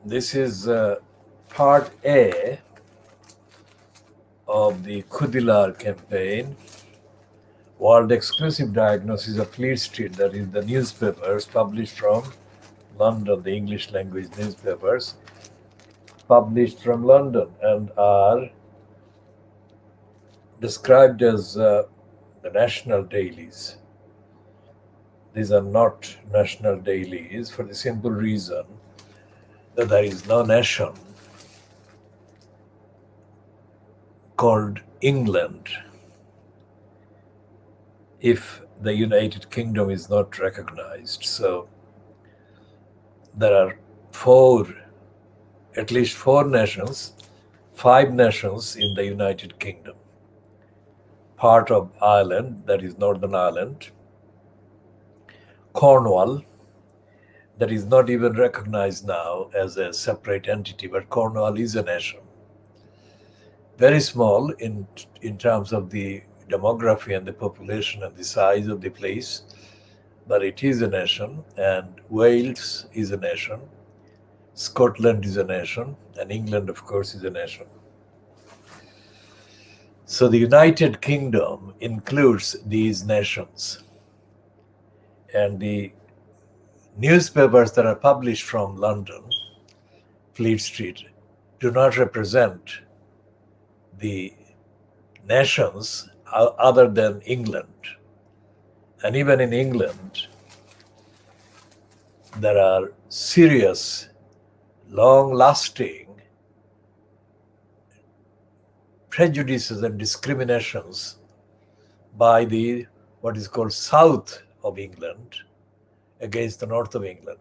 This is part A of the Khoodeelaar campaign, world exclusive diagnosis of Fleet Street, that is the newspapers published from London, the English language newspapers published from London and are described as the national dailies. These are not national dailies for the simple reason that there is no nation called England if the United Kingdom is not recognized. So there are at least four nations, five nations in the United Kingdom. Part of Ireland, that is Northern Ireland, Cornwall, that is not even recognized now as a separate entity, but Cornwall is a nation. Very small in terms of the demography and the population and the size of the place, but it is a nation, and Wales is a nation, Scotland is a nation, and England, of course, is a nation. So the United Kingdom includes these nations, and the newspapers that are published from London, Fleet Street, do not represent the nations other than England. And even in England, there are serious, long-lasting prejudices and discriminations by the what is called south of England against the north of England.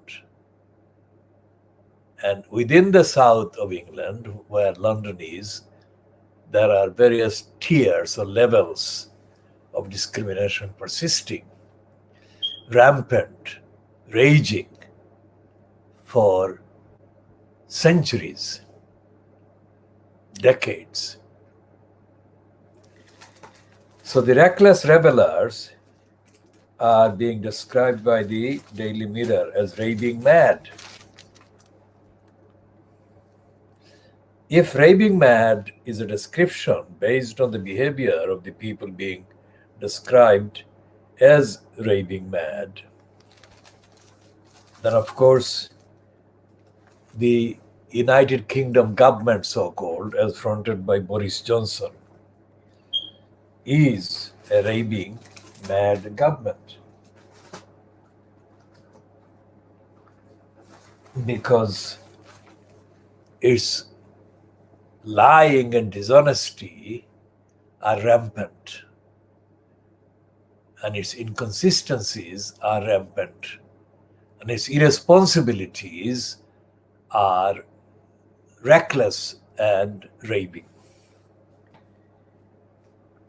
And within the south of England, where London is, there are various tiers or levels of discrimination persisting, rampant, raging for centuries, decades. So the reckless rebellers are being described by the Daily Mirror as raving mad. If raving mad is a description based on the behavior of the people being described as raving mad, then of course the United Kingdom government, so-called, as fronted by Boris Johnson, is a raving mad government. Because its lying and dishonesty are rampant, and its inconsistencies are rampant, and its irresponsibilities are reckless and raving.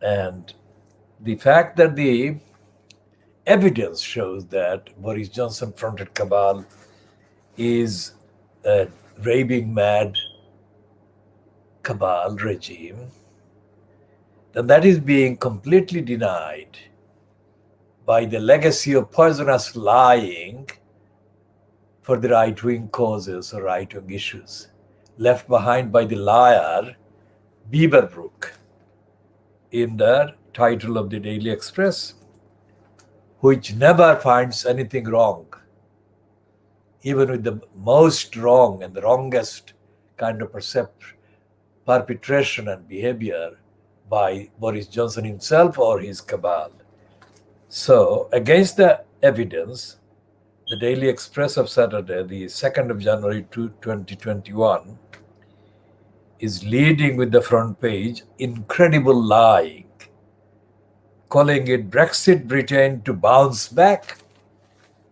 And the fact that the evidence shows that Boris Johnson fronted cabal is a raving mad cabal regime, then that is being completely denied by the legacy of poisonous lying for the right-wing causes or right-wing issues left behind by the liar Beaverbrook in the title of the Daily Express, which never finds anything wrong, even with the most wrong and the wrongest kind of perpetration and behavior by Boris Johnson himself or his cabal. So, against the evidence, the Daily Express of Saturday, the 2nd of January 2021, is leading with the front page, incredible lying, calling it Brexit Britain to bounce back.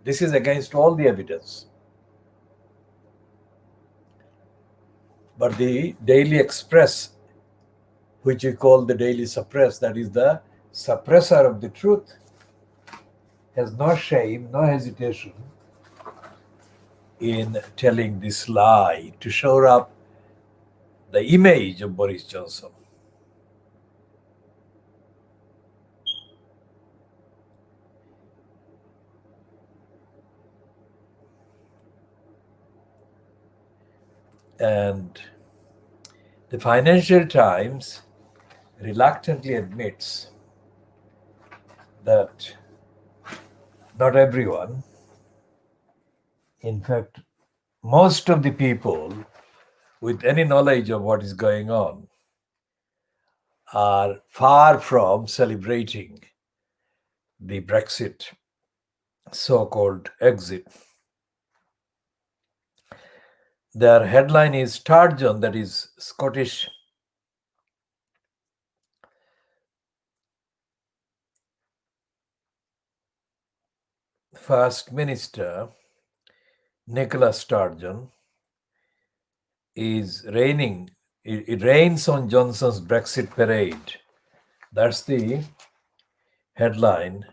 This is against all the evidence. But the Daily Express, which we call the Daily Suppress, that is the suppressor of the truth, has no shame, no hesitation in telling this lie to shore up the image of Boris Johnson. And the Financial Times reluctantly admits that not everyone, in fact, most of the people with any knowledge of what is going on, are far from celebrating the Brexit so-called exit. Their headline is Sturgeon, that is Scottish First Minister Nicola Sturgeon is raining. It rains on Johnson's Brexit parade. That's the headline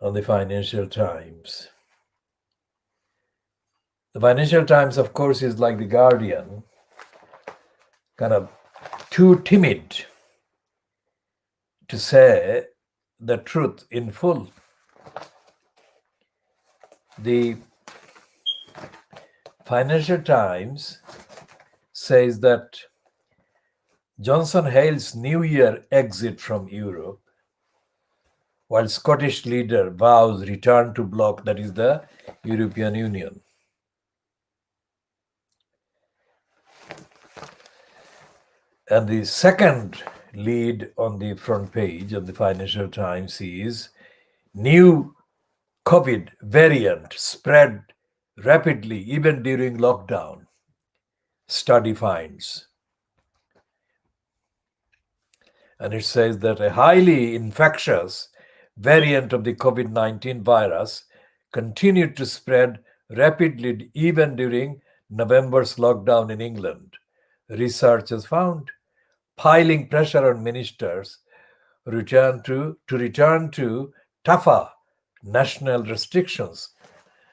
on the Financial Times. The Financial Times, of course, is like the Guardian, kind of too timid to say the truth in full. The Financial Times says that Johnson hails New Year exit from Europe, while Scottish leader vows return to bloc, that is the European Union. And the second lead on the front page of the Financial Times is new COVID variant spread rapidly even during lockdown, study finds. And it says that a highly infectious variant of the COVID-19 virus continued to spread rapidly even during November's lockdown in England. Researchers found, piling pressure on ministers to return to tougher national restrictions.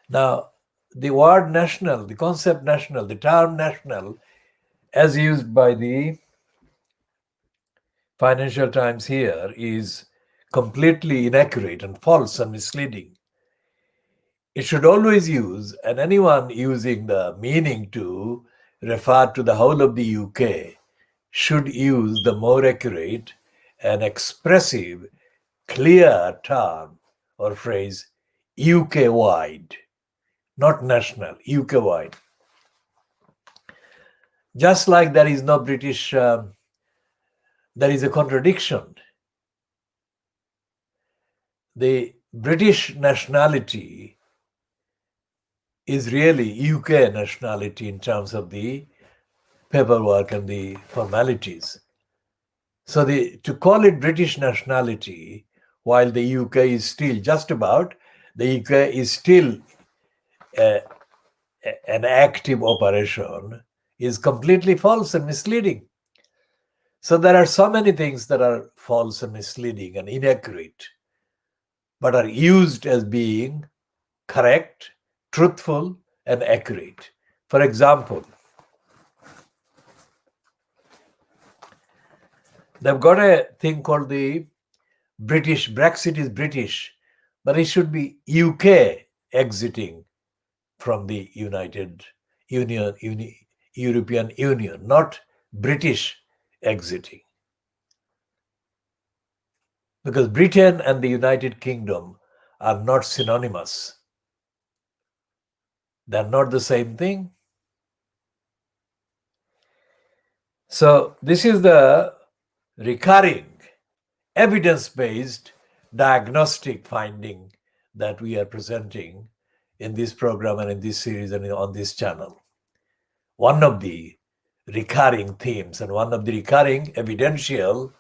Now, the word national, the concept national, the term national, as used by the Financial Times here, is completely inaccurate and false and misleading. It should always use, and anyone using the meaning to refer to the whole of the UK should use the more accurate and expressive, clear term or phrase UK-wide, not national, UK-wide. Just like there is no British, there is a contradiction. The British nationality is really UK nationality in terms of the paperwork and the formalities. So to call it British nationality, while the UK is still just about, the UK is still an active operation, is completely false and misleading. So there are so many things that are false and misleading and inaccurate, but are used as being correct, truthful, and accurate. For example, they've got a thing called the British, Brexit is British, but it should be UK exiting from the European Union, not British exiting. Because Britain and the United Kingdom are not synonymous. They're not the same thing. So this is the recurring evidence-based diagnostic finding that we are presenting in this program and in this series and on this channel. One of the recurring themes and one of the recurring evidential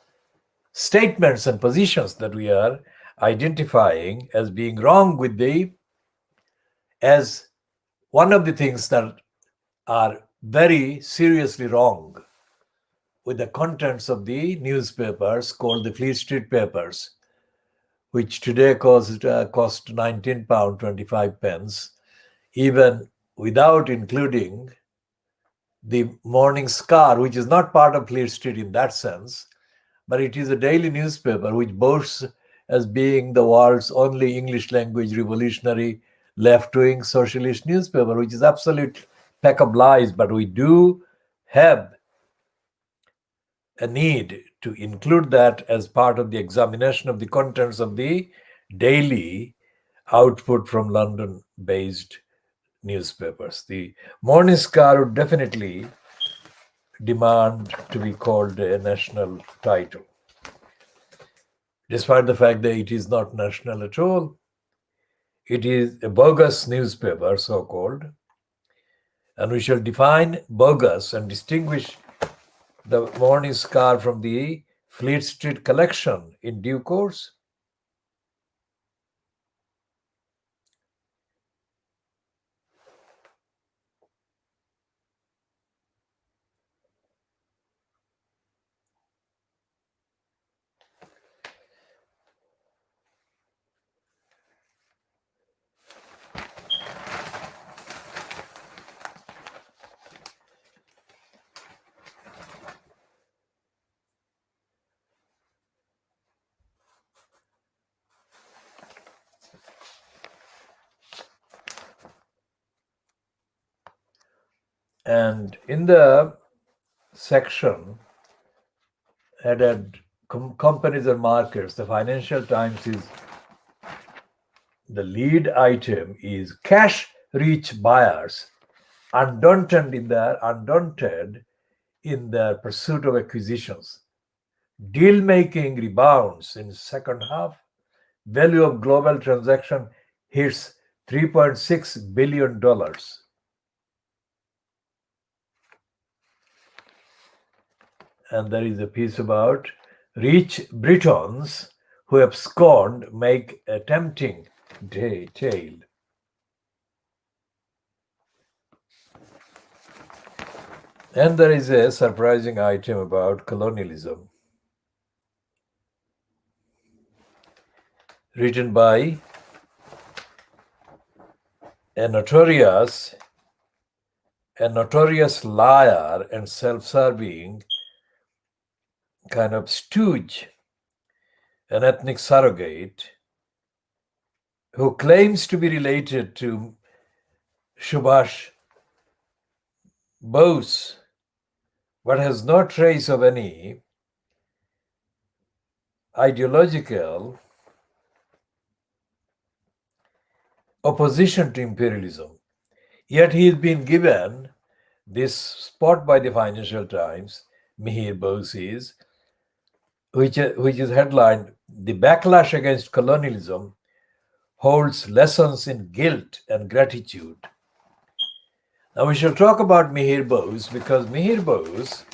statements and positions that we are identifying as being wrong as one of the things that are very seriously wrong with the contents of the newspapers called the Fleet Street papers, which today cost £19.25, even without including the Morning Star, which is not part of Fleet Street in that sense, but it is a daily newspaper which boasts as being the world's only English language revolutionary left-wing socialist newspaper, which is absolute pack of lies, but we do have a need to include that as part of the examination of the contents of the daily output from London based newspapers. The Morning Star would definitely demand to be called a national title, despite the fact that it is not national at all. It is a bogus newspaper, so called, and we shall define bogus and distinguish the Morning Star from the Fleet Street collection in due course. And in the section headed companies and markets, the Financial Times is the lead item is cash rich buyers undaunted in their pursuit of acquisitions. Deal making rebounds in second half. Value of global transaction hits $3.6 billion. And there is a piece about rich Britons who abscond make a tempting tale. And there is a surprising item about colonialism, written by a notorious liar and self-serving kind of stooge, an ethnic surrogate who claims to be related to Subhash Bose, but has no trace of any ideological opposition to imperialism. Yet he has been given this spot by the Financial Times, Mihir Bose's, which is headlined, "The Backlash Against Colonialism Holds Lessons in Guilt and Gratitude." Now we shall talk about Mihir Bose because Mihir Bose,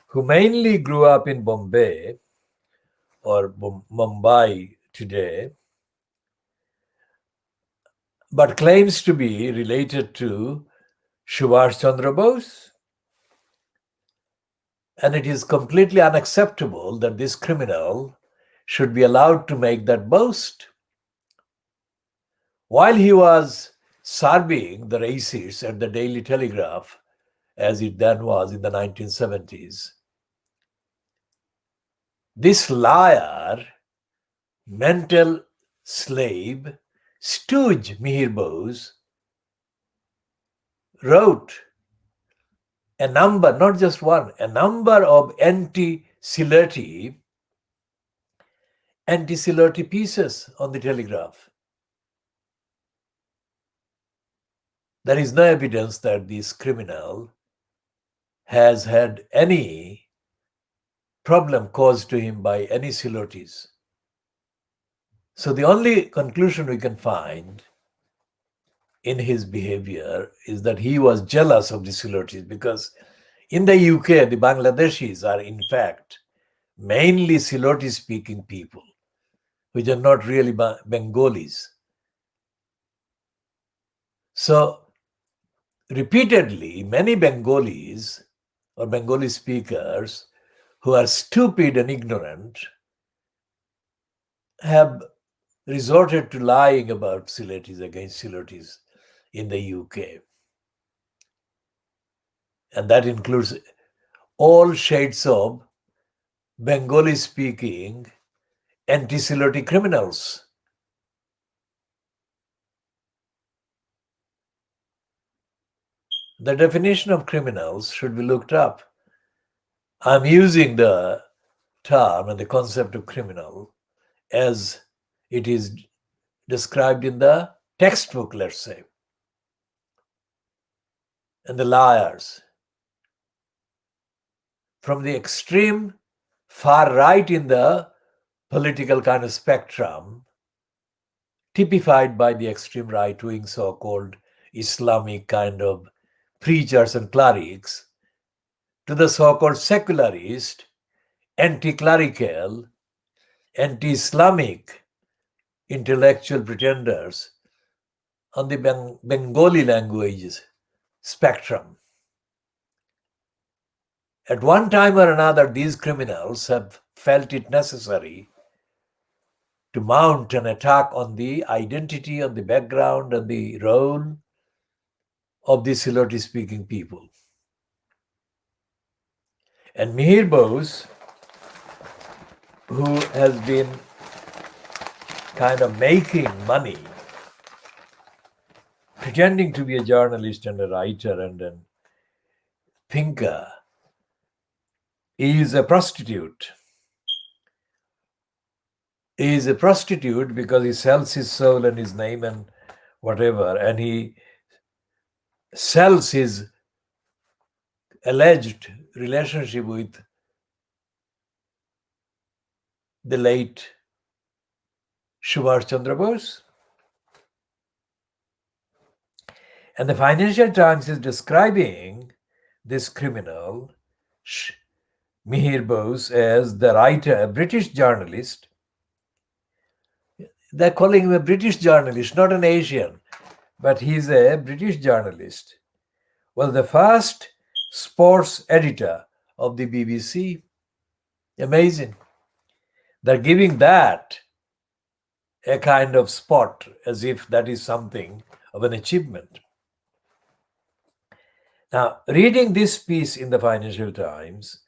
who mainly grew up in Bombay or Mumbai today, but claims to be related to Subhash Chandra Bose. And it is completely unacceptable that this criminal should be allowed to make that boast. While he was serving the racists at the Daily Telegraph, as it then was in the 1970s, this liar, mental slave, stooge Mihir Bose wrote a number, not just one, a number of anti-Silati pieces on the Telegraph. There is no evidence that this criminal has had any problem caused to him by any Silotis. So the only conclusion we can find in his behavior is that he was jealous of the Silotis, because in the UK, the Bangladeshis are in fact mainly Siloti speaking people, which are not really Bengalis. So repeatedly, many Bengalis or Bengali speakers who are stupid and ignorant have resorted to lying about Silotis against Silotis in the UK. And that includes all shades of Bengali speaking anti-Siloti criminals. . the definition of criminals should be looked up. I'm using the term and the concept of criminal as it is described in the textbook, let's say. And the liars from the extreme far right in the political kind of spectrum, typified by the extreme right-wing so-called Islamic kind of preachers and clerics, to the so-called secularist, anti-clerical, anti-Islamic intellectual pretenders on the Bengali language spectrum. At one time or another, these criminals have felt it necessary to mount an attack on the identity, on the background, and the role of the Siloti-speaking people. And Mihir Bose, who has been kind of making money, pretending to be a journalist and a writer and a thinker, is a prostitute. He is a prostitute because he sells his soul and his name and whatever, and he sells his alleged relationship with the late Subhash Chandra Bose. And the Financial Times is describing this criminal, Mihir Bose, as the writer, a British journalist. They're calling him a British journalist, not an Asian, but he's a British journalist. Was the first sports editor of the BBC. Amazing. They're giving that a kind of spot as if that is something of an achievement. Now, reading this piece in the Financial Times,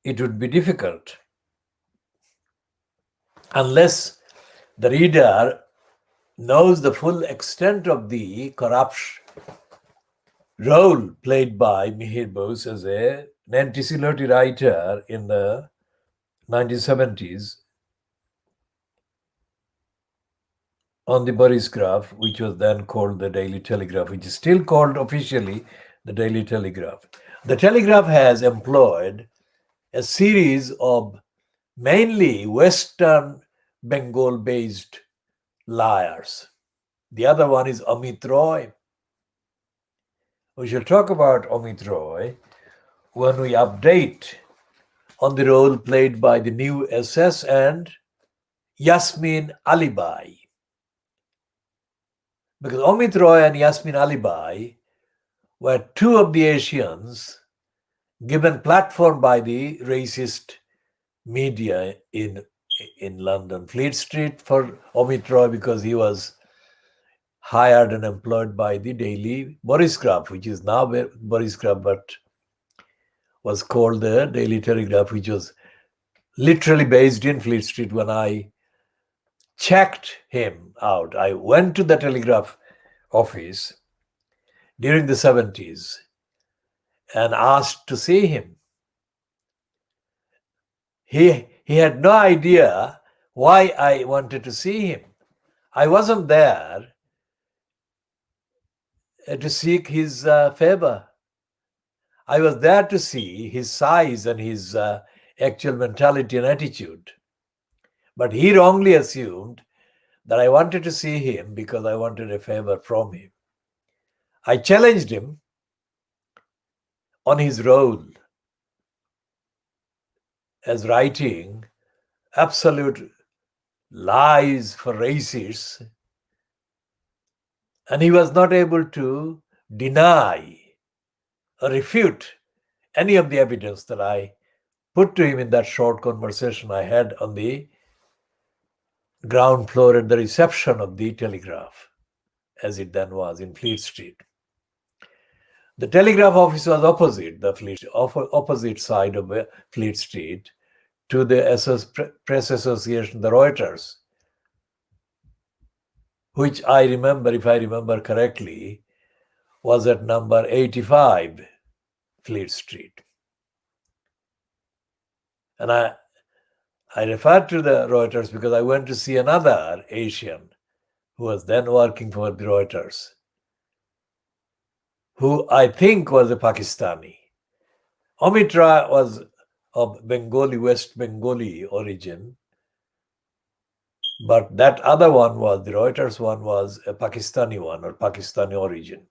it would be difficult unless the reader knows the full extent of the corruption role played by Mihir Bose as an anti-Siloti writer in the 1970s on the Boris Graph, which was then called the Daily Telegraph, which is still called officially the Daily Telegraph. The Telegraph has employed a series of mainly Western Bengal-based liars. The other one is Amit Roy. We shall talk about Amit Roy when we update on the role played by the new SS and Yasmin Alibai. Because Amit Roy and Yasmin Alibai were two of the Asians given platform by the racist media in London. Fleet Street for Amit Roy because he was hired and employed by the Daily Boris Graph, which is now Boris Graph, but was called the Daily Telegraph, which was literally based in Fleet Street. When I checked him out, I went to the Telegraph office during the 70s and asked to see him. He had no idea why I wanted to see him. I wasn't there to seek his favor. I was there to see his size and his actual mentality and attitude. But he wrongly assumed that I wanted to see him because I wanted a favor from him. I challenged him on his role as writing absolute lies for racists, and he was not able to deny or refute any of the evidence that I put to him in that short conversation I had on the ground floor at the reception of the Telegraph, as it then was in Fleet Street. The Telegraph office was opposite the opposite side of Fleet Street to the Press Association, the Reuters, which I remember, if I remember correctly, was at number 85 Fleet Street. And I referred to the Reuters because I went to see another Asian who was then working for the Reuters, who I think was a Pakistani. Omitra was of Bengali, West Bengali origin, but that other one was, the Reuters one was a Pakistani one or Pakistani origin.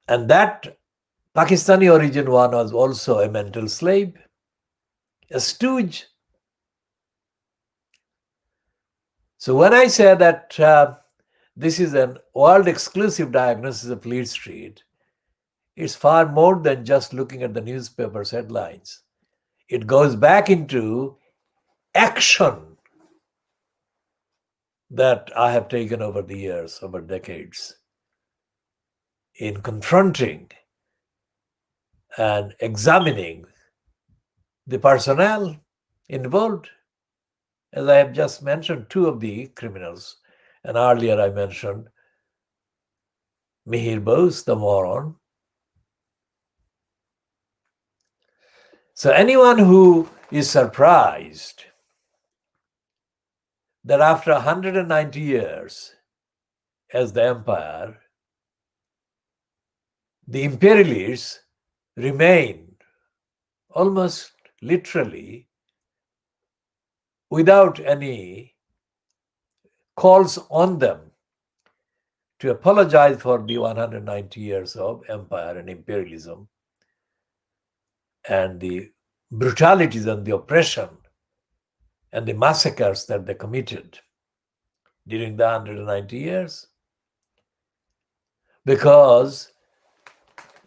And that Pakistani origin one was also a mental slave, a stooge. So when I say that this is an world exclusive diagnosis of Fleet Street, it's far more than just looking at the newspaper's headlines. It goes back into action that I have taken over the years, over decades, in confronting and examining the personnel involved. As I have just mentioned, two of the criminals, and earlier I mentioned Mihir Bose, the moron. So anyone who is surprised that after 190 years as the empire, the imperialists remain almost literally without any calls on them to apologize for the 190 years of empire and imperialism and the brutalities and the oppression and the massacres that they committed during the 190 years. Because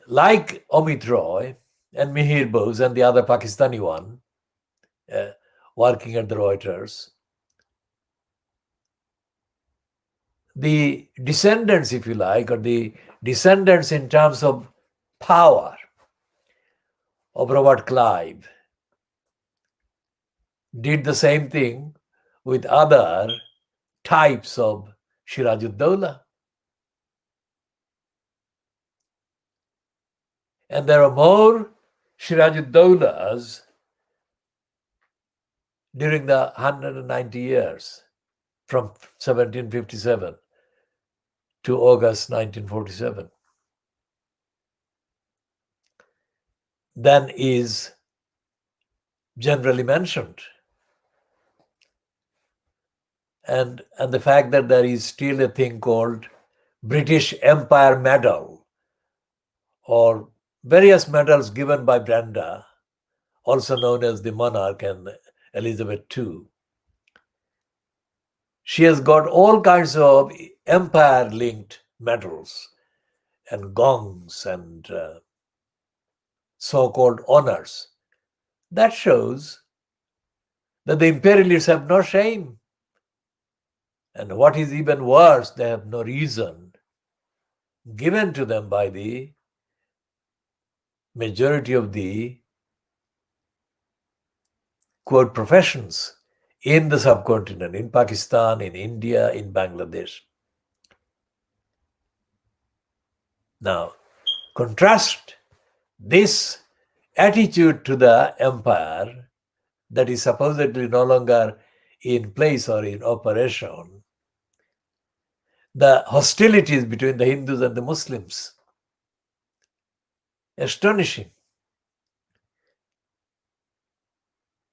like Amit Roy and Mihir Bose and the other Pakistani one working at the Reuters, the descendants, if you like, or the descendants in terms of power of Robert Clive did the same thing with other types of Sirajud-Dowlah. And there are more Sirajud-Dowlahs during the 190 years from 1757 to August 1947 than is generally mentioned. And the fact that there is still a thing called British Empire Medal or various medals given by Brenda, also known as the Monarch and Elizabeth II. She has got all kinds of empire-linked medals and gongs and so-called honors. That shows that the imperialists have no shame. And what is even worse, they have no reason given to them by the majority of the quote professions in the subcontinent, in Pakistan, in India, in Bangladesh. Now, contrast this attitude to the empire that is supposedly no longer in place or in operation, the hostilities between the Hindus and the Muslims. Astonishing.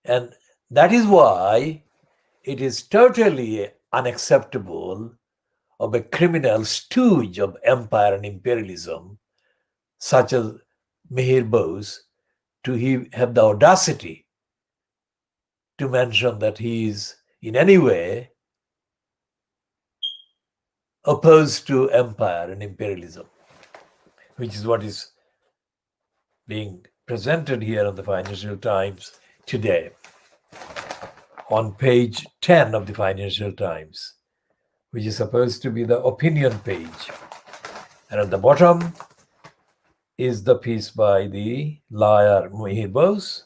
And that is why it is totally unacceptable of a criminal stooge of empire and imperialism, such as Mihir Bose, to have the audacity to mention that he is in any way opposed to empire and imperialism, which is what is being presented here on the Financial Times today, on page 10 of the Financial Times, which is supposed to be the opinion page. And at the bottom is the piece by the lawyer Mihir Bose.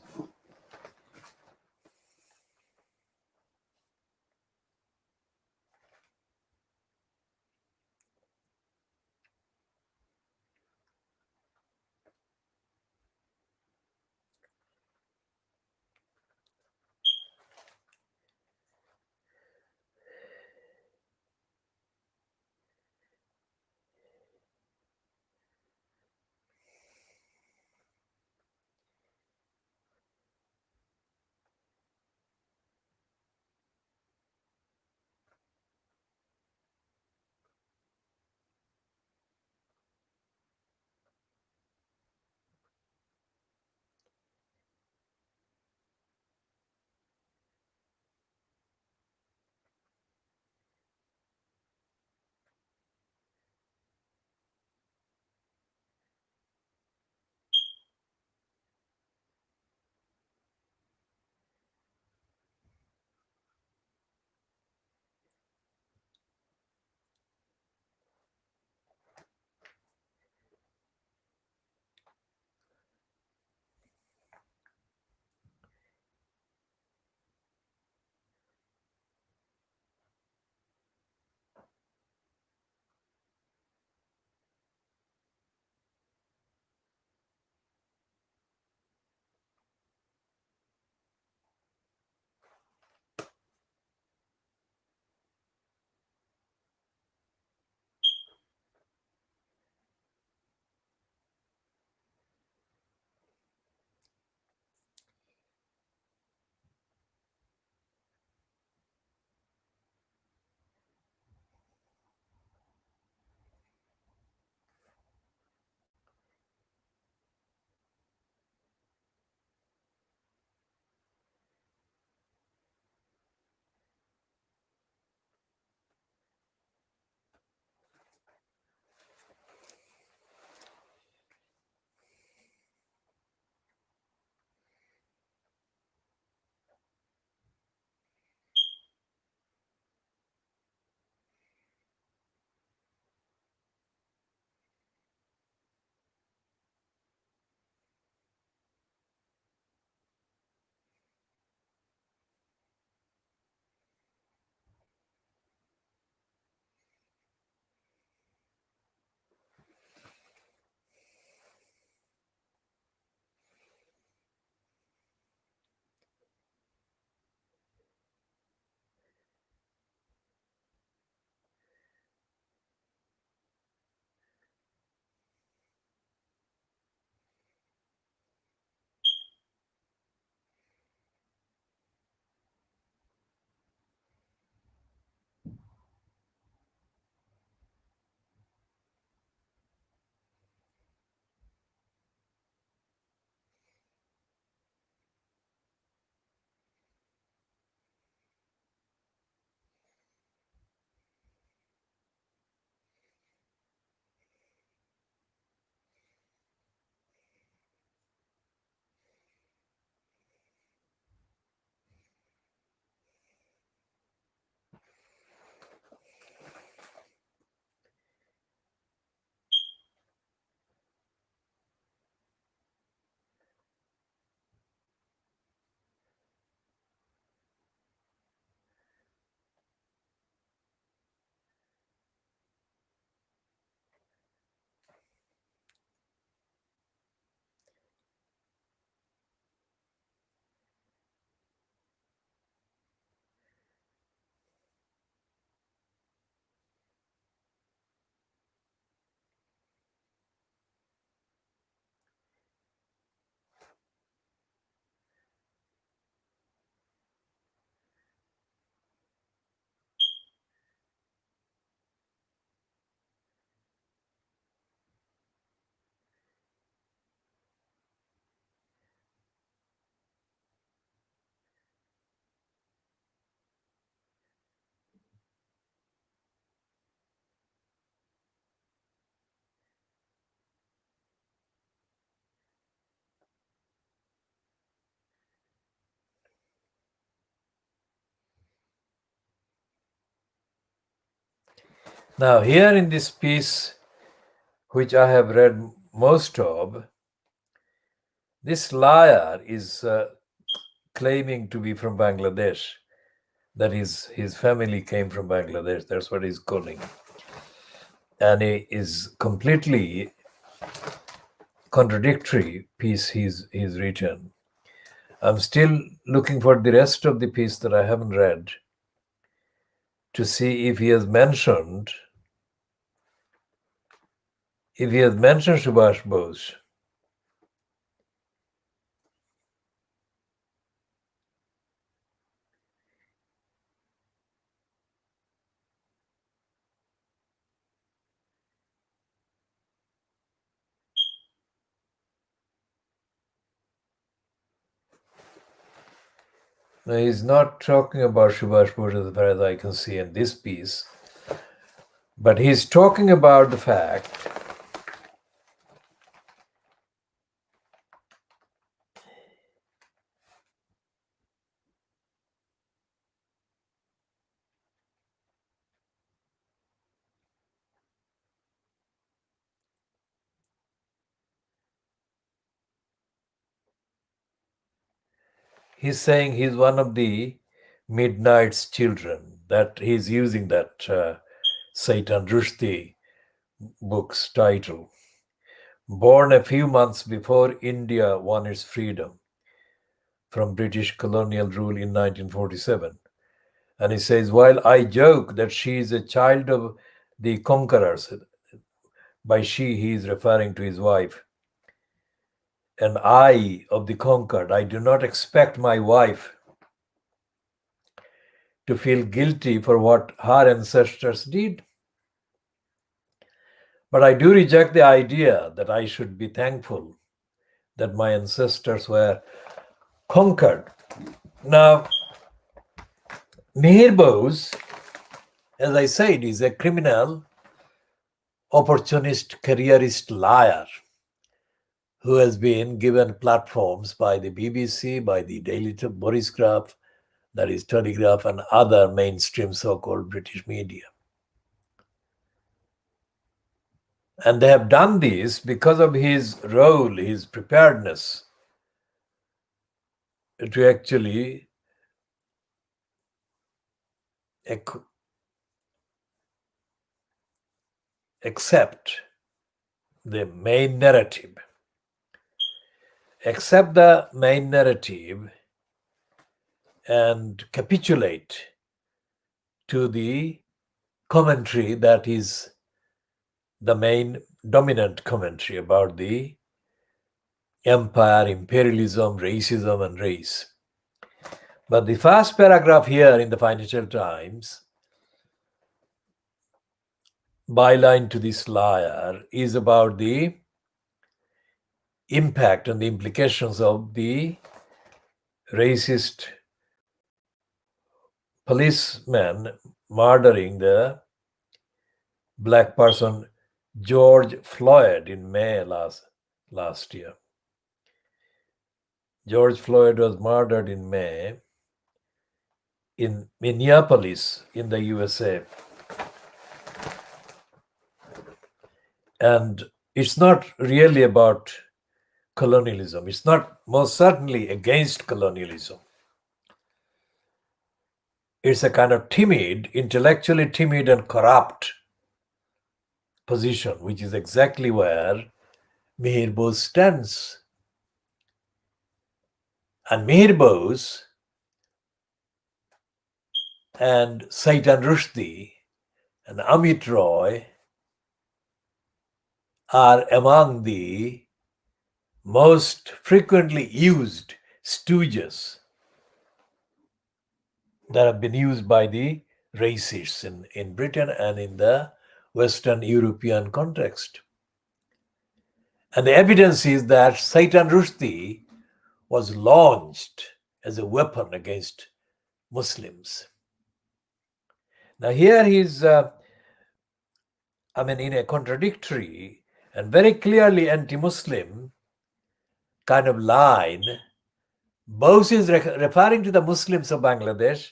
Now, here in this piece, which I have read most of, this liar is claiming to be from Bangladesh. That his family came from Bangladesh. That's what he's calling. And he is completely contradictory piece he's written. I'm still looking for the rest of the piece that I haven't read to see if he has mentioned Subhash Bose. Now, he's not talking about Subhash Bose as far as I can see in this piece, but he's talking about the fact he's saying he's one of the Midnight's children, that he's using that Satan Rushdie book's title. Born a few months before India won its freedom from British colonial rule in 1947. And he says, while I joke that she is a child of the conquerors, by she he is referring to his wife, and I of the conquered, I do not expect my wife to feel guilty for what her ancestors did. But I do reject the idea that I should be thankful that my ancestors were conquered. Now, Mihir Bose, as I said, is a criminal, opportunist, careerist liar who has been given platforms by the BBC, by the Daily Boris Graph, that is Telegraph, and other mainstream so-called British media. And they have done this because of his role, his preparedness to actually accept the main narrative. Accept the main narrative and capitulate to the commentary that is the main dominant commentary about the empire, imperialism, racism, and race. But the first paragraph here in the Financial Times, byline to this liar, is about the impact and the implications of the racist policeman murdering the black person George Floyd in May last year. George Floyd was murdered in May in Minneapolis in the USA. And it's not really about colonialism. It's not most certainly against colonialism. It's a kind of timid, intellectually timid and corrupt position, which is exactly where Mihir Bose stands. And Mihir Bose and Saitan Rushdie and Amit Roy are among the most frequently used stooges that have been used by the racists in Britain and in the Western European context. And the evidence is that Saitan Rushdie was launched as a weapon against Muslims. Now here he's, in a contradictory and very clearly anti-Muslim kind of line. Bose is referring to the Muslims of Bangladesh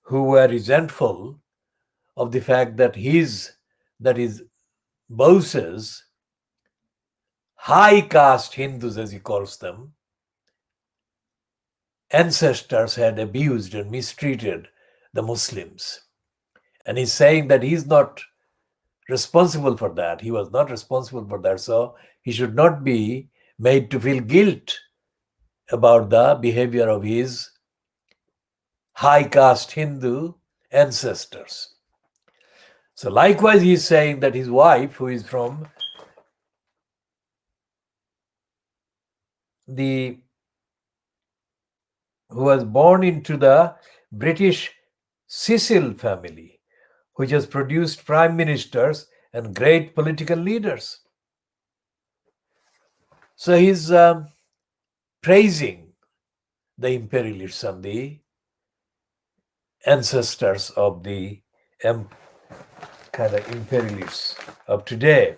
who were resentful of the fact that that is Bose's high caste Hindus, as he calls them, ancestors had abused and mistreated the Muslims. And he's saying that he's not responsible for that. He was not responsible for that. So he should not be made to feel guilt about the behavior of his high caste Hindu ancestors. So likewise, he's saying that his wife, who was born into the British Cecil family, which has produced prime ministers and great political leaders. So he's praising the imperialists and the ancestors of the kind of imperialists of today.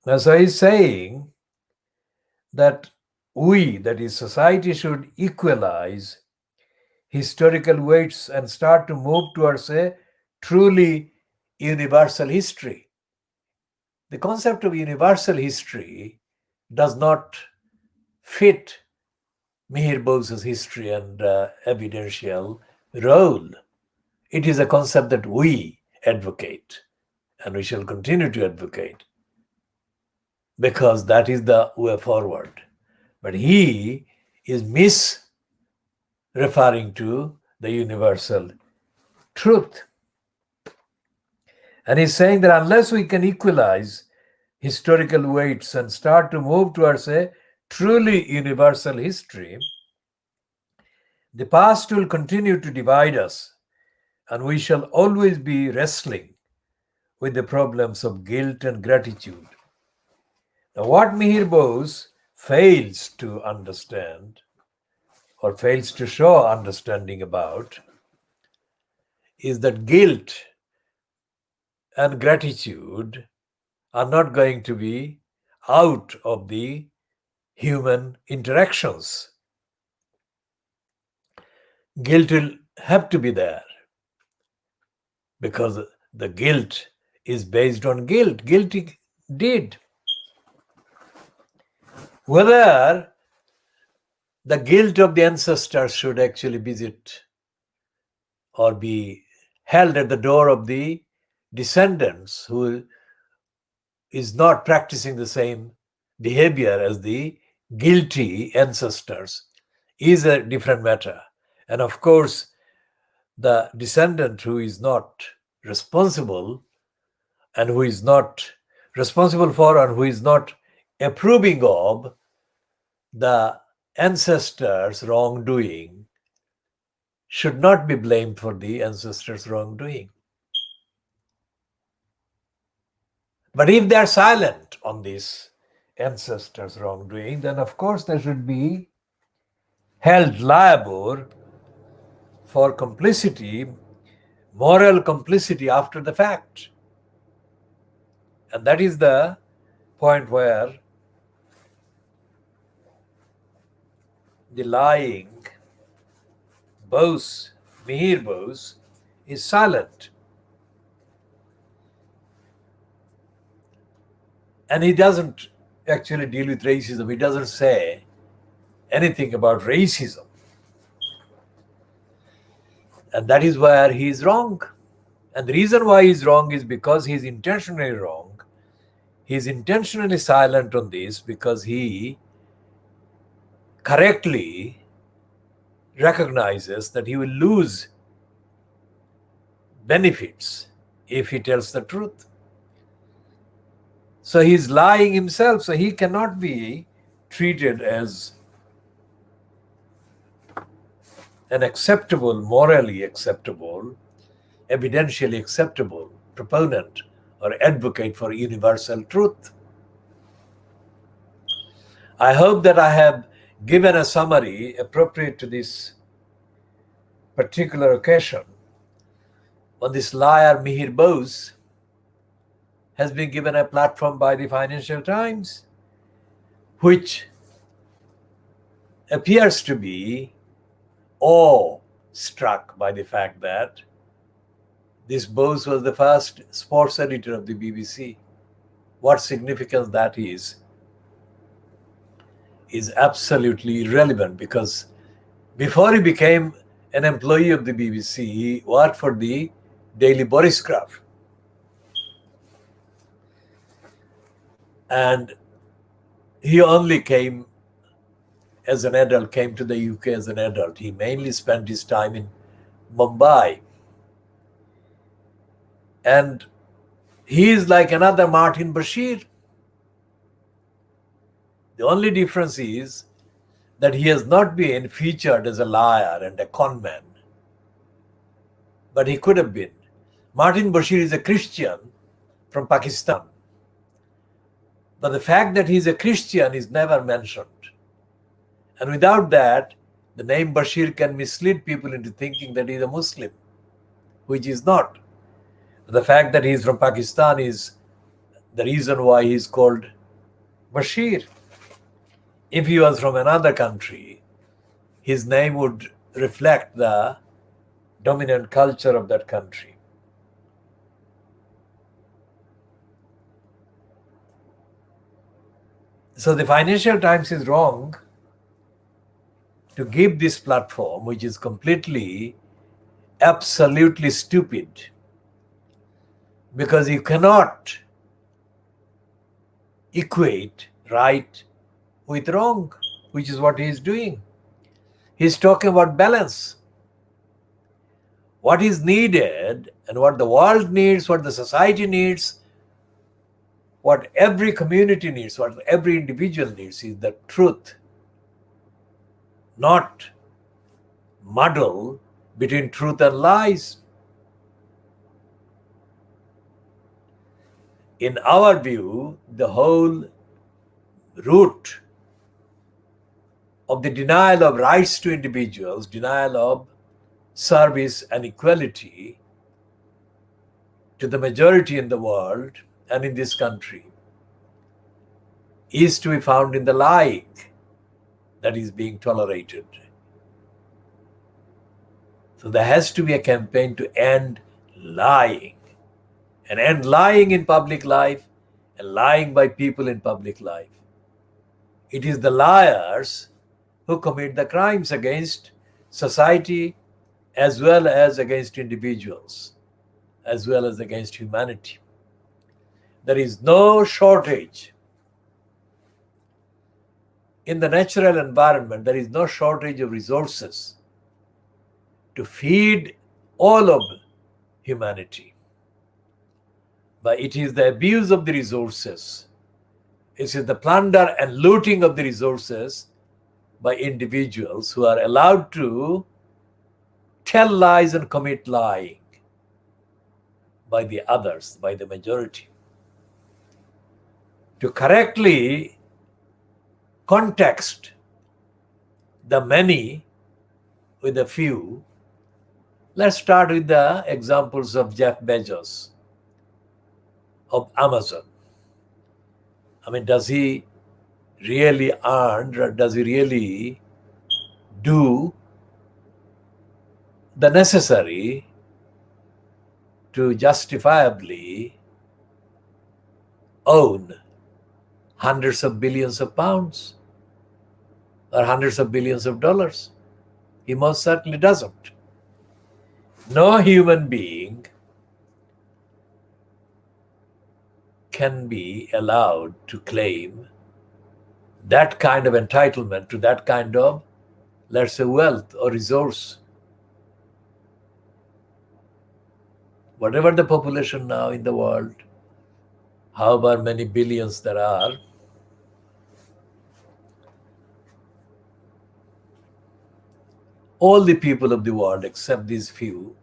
Now, so he's saying that that is society, should equalize historical weights and start to move towards a truly universal history. The concept of universal history does not fit Mihir Bose's history and evidential role. It is a concept that we advocate, and we shall continue to advocate, because that is the way forward. But he is referring to the universal truth. And he's saying that unless we can equalize historical weights and start to move towards a truly universal history, the past will continue to divide us, and we shall always be wrestling with the problems of guilt and gratitude. Now, what Mihir Bose fails to understand, or fails to show understanding about, is that guilt and gratitude are not going to be out of the human interactions. Guilt will have to be there, because the guilt is based on guilt. Guilty deed. Whether the guilt of the ancestors should actually visit or be held at the door of the descendants who is not practicing the same behavior as the guilty ancestors is a different matter. And of course, the descendant who is not responsible and who is not responsible for and who is not approving of the ancestors' wrongdoing should not be blamed for the ancestors' wrongdoing. But if they are silent on this ancestors' wrongdoing, then of course they should be held liable for complicity, moral complicity after the fact. And that is the point where the lying Bose, Mihir Bose, is silent. And he doesn't actually deal with racism. He doesn't say anything about racism. And that is where he is wrong. And the reason why he is wrong is because he is intentionally wrong. He is intentionally silent on this because he correctly recognizes that he will lose benefits if he tells the truth. So he is lying himself. So he cannot be treated as an acceptable, morally acceptable, evidentially acceptable proponent or advocate for universal truth. I hope that I have given a summary appropriate to this particular occasion. On this liar Mihir Bose has been given a platform by the Financial Times, which appears to be awe-struck by the fact that This Bose was the first sports editor of the BBC. What significance that is absolutely irrelevant, because before he became an employee of the BBC, he worked for the Daily Borisgraph. And he only came as an adult, came to the UK as an adult. He mainly spent his time in Mumbai. And he is like another Martin Bashir. The only difference is that he has not been featured as a liar and a conman, but he could have been. Martin Bashir is a Christian from Pakistan, but the fact that he is a Christian is never mentioned. And without that, the name Bashir can mislead people into thinking that he is a Muslim, which is not. The fact that he is from Pakistan is the reason why he is called Bashir. If he was from another country, his name would reflect the dominant culture of that country. So the Financial Times is wrong to give this platform, which is completely, absolutely stupid, because you cannot equate right with wrong, which is what he is doing. He's talking about balance. What is needed and what the world needs, what the society needs, what every community needs, what every individual needs is the truth, not muddle between truth and lies. In our view, the whole root of the denial of rights to individuals, denial of service and equality to the majority in the world and in this country is to be found in the lying that is being tolerated. So there has to be a campaign to end lying, and end lying in public life and lying by people in public life. It is the liars who commit the crimes against society as well as against individuals, as well as against humanity. There is no shortage. In the natural environment, there is no shortage of resources to feed all of humanity. But it is the abuse of the resources, it is the plunder and looting of the resources by individuals who are allowed to tell lies and commit lying by the others, by the majority. To correctly context the many with the few, let's start with the examples of Jeff Bezos of Amazon. I mean, does he really earn, or does he really do the necessary to justifiably own hundreds of billions of pounds or hundreds of billions of dollars? He most certainly doesn't. No human being can be allowed to claim that kind of entitlement to that kind of, let's say, wealth or resource. Whatever the population now in the world, however many billions there are, all the people of the world except these few,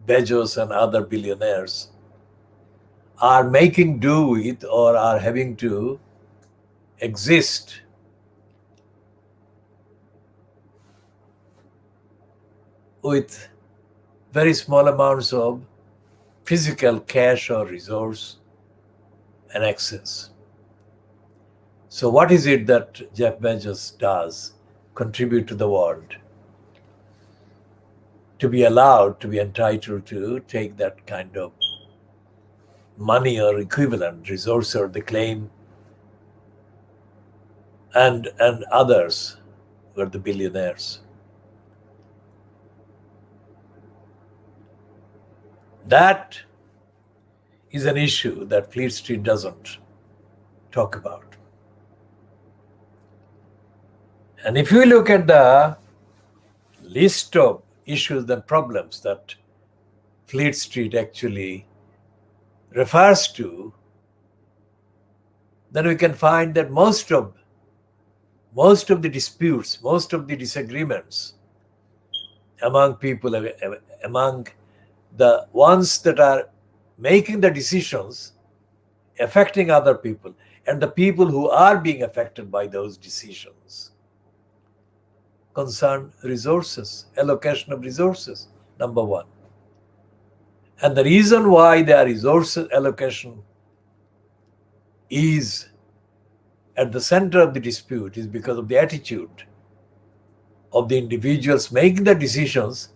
Bezos and other billionaires, are making do with or are having to exist with very small amounts of physical cash or resource and access. So what is it that Jeff Bezos does contribute to the world? to be allowed, to be entitled to take that kind of money or equivalent resource, or the claim, and others were the billionaires. That is an issue that Fleet Street doesn't talk about. And if you look at the list of issues and problems that Fleet Street actually refers to, then we can find that most of the disputes, most of the disagreements among people, among the ones that are making the decisions affecting other people, and the people who are being affected by those decisions, concern resources, allocation of resources, number one. And the reason why the resource allocation is at the center of the dispute is because of the attitude of the individuals making the decisions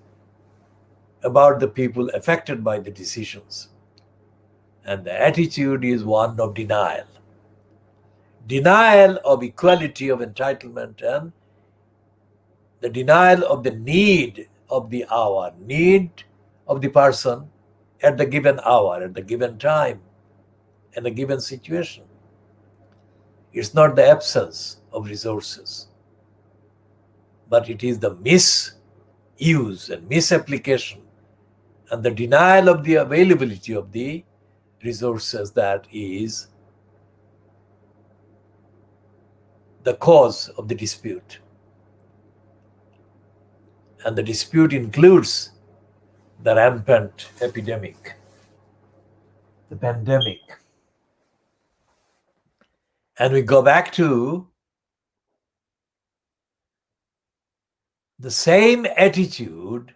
about the people affected by the decisions. And the attitude is one of denial. Denial of equality, of entitlement, and the denial of the need of the hour, need of the person at the given hour, at the given time, in a given situation. It's not the absence of resources, but it is the misuse and misapplication and the denial of the availability of the resources that is the cause of the dispute. And the dispute includes the rampant epidemic, the pandemic. And we go back to the same attitude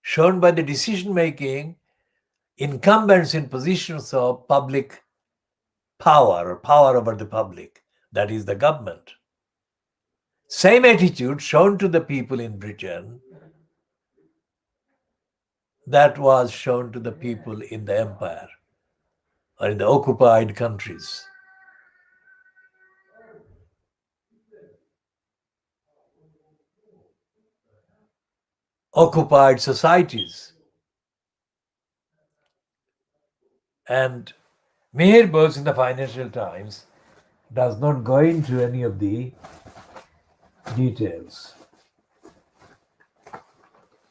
shown by the decision-making incumbents in positions of public power or power over the public, that is the government. Same attitude shown to the people in Britain that was shown to the people in the empire or in the occupied countries. Occupied societies. And Meher Bose in the Financial Times does not go into any of the details.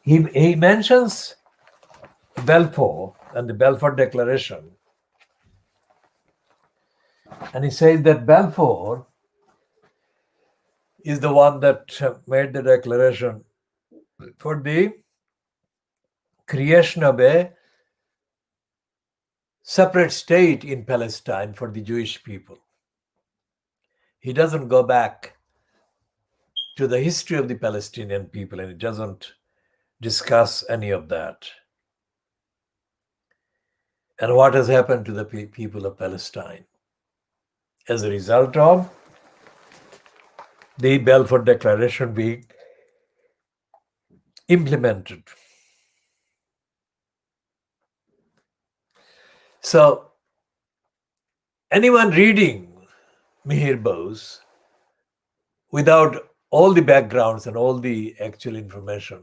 He mentions Balfour and the Balfour Declaration, and he says that Balfour is the one that made the declaration for the creation of a separate state in Palestine for the Jewish people. He doesn't go back to the history of the Palestinian people, and he doesn't discuss any of that. And what has happened to the people of Palestine as a result of the Balfour Declaration being implemented. So, anyone reading Mihir Bose without all the backgrounds and all the actual information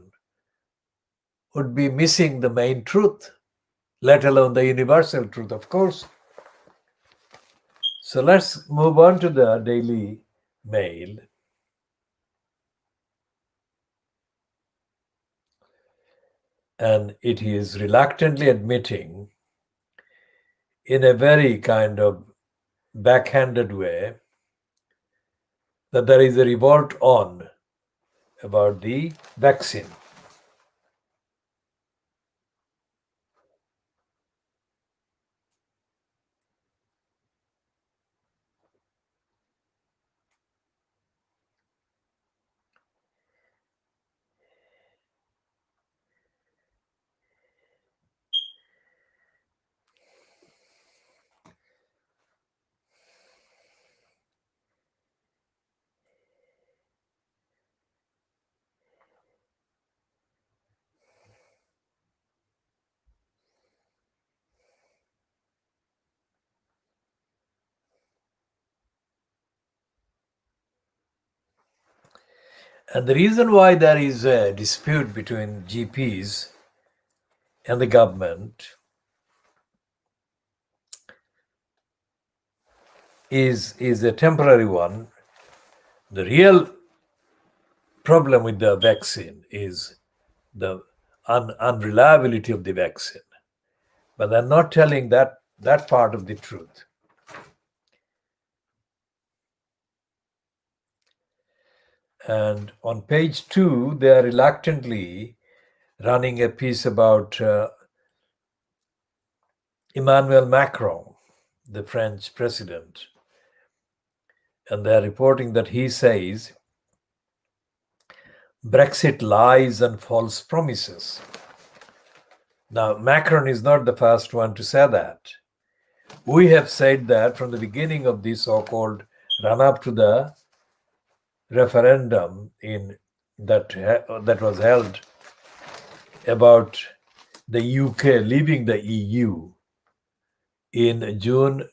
would be missing the main truth, let alone the universal truth, of course. So let's move on to the Daily Mail. And it is reluctantly admitting, in a very kind of backhanded way, that there is a revolt on about the vaccine. And the reason why there is a dispute between GPs and the government is a temporary one. The real problem with the vaccine is the unreliability of the vaccine. But they're not telling that part of the truth. And on page 2, they are reluctantly running a piece about Emmanuel Macron, the French president. And they're reporting that he says Brexit lies and false promises. Now, Macron is not the first one to say that. We have said that from the beginning of this so-called run-up to the referendum that was held about the UK leaving the EU in June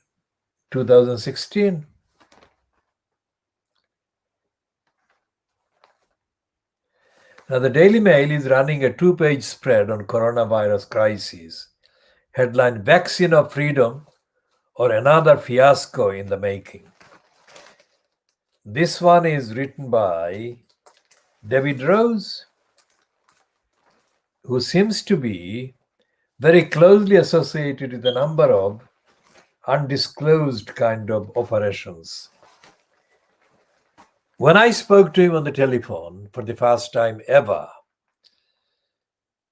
2016. Now, the Daily Mail is running a 2-page spread on coronavirus crisis, headline Vaccine of Freedom or Another Fiasco in the Making. This one is written by David Rose, who seems to be very closely associated with a number of undisclosed kind of operations. When I spoke to him on the telephone for the first time ever,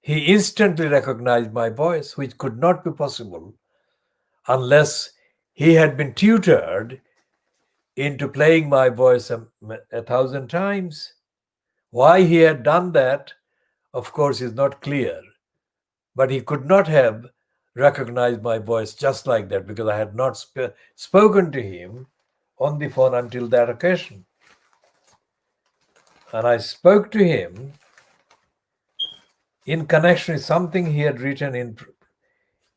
he instantly recognized my voice, which could not be possible unless he had been tutored into playing my voice 1,000 times. Why he had done that, of course, is not clear. But he could not have recognized my voice just like that because I had not spoken to him on the phone until that occasion. And I spoke to him in connection with something he had written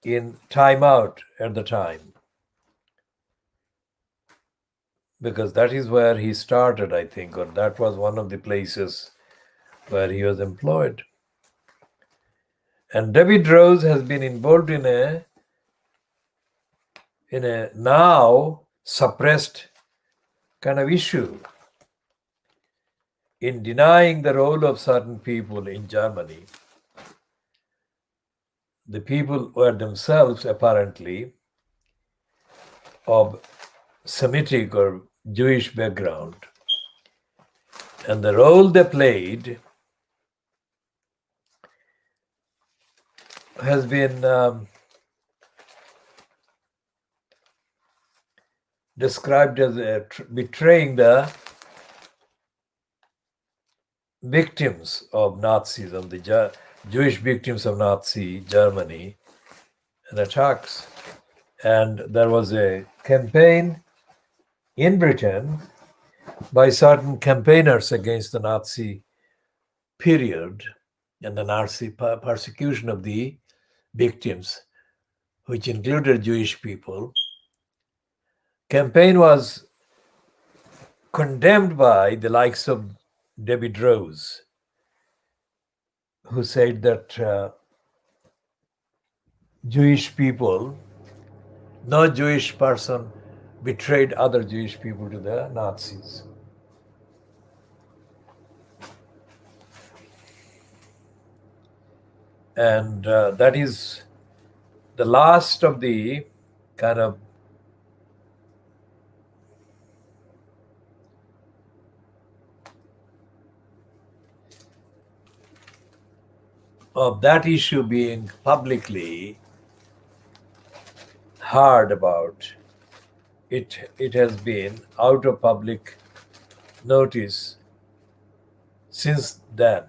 in Time Out at the time. Because that is where he started, I think, or that was one of the places where he was employed. And David Rose has been involved in a now suppressed kind of issue in denying the role of certain people in Germany. The people were themselves apparently of Semitic or Jewish background. And the role they played has been described as betraying the victims of Nazism, the Jewish victims of Nazi Germany and attacks. And there was a campaign in Britain by certain campaigners against the Nazi period and the Nazi persecution of the victims, which included Jewish people. Campaign was condemned by the likes of David Rose, who said that Jewish people, no Jewish person betrayed other Jewish people to the Nazis. And that is the last of the kind of that issue being publicly heard about. It has been out of public notice since then.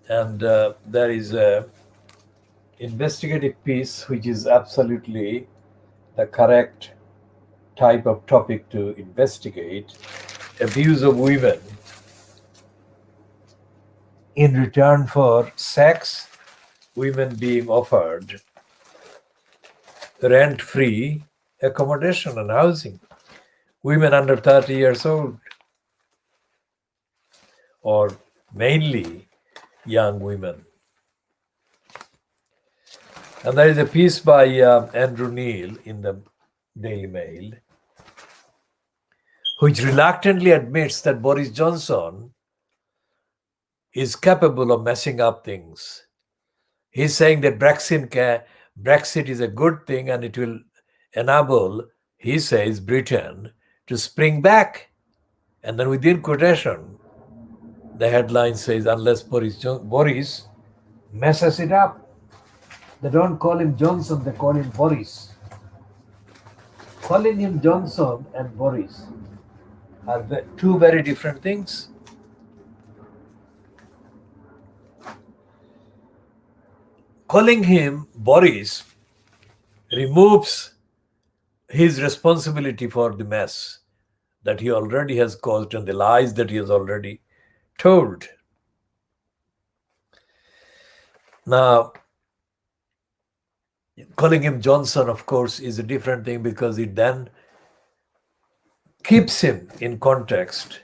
And there is a investigative piece which is absolutely the correct type of topic to investigate: abuse of women in return for sex, women being offered rent free accommodation and housing, women under 30 years old, or mainly young women. And there is a piece by Andrew Neil in the Daily Mail, which reluctantly admits that Boris Johnson is capable of messing up things. He's saying that Brexit is a good thing and it will enable, he says, Britain to spring back. And then within quotation, the headline says, unless Boris messes it up. They don't call him Johnson, they call him Boris. Calling him Johnson and Boris are two very different things. Calling him Boris removes his responsibility for the mess that he already has caused and the lies that he has already told. Now, calling him Johnson, of course, is a different thing because it then keeps him in context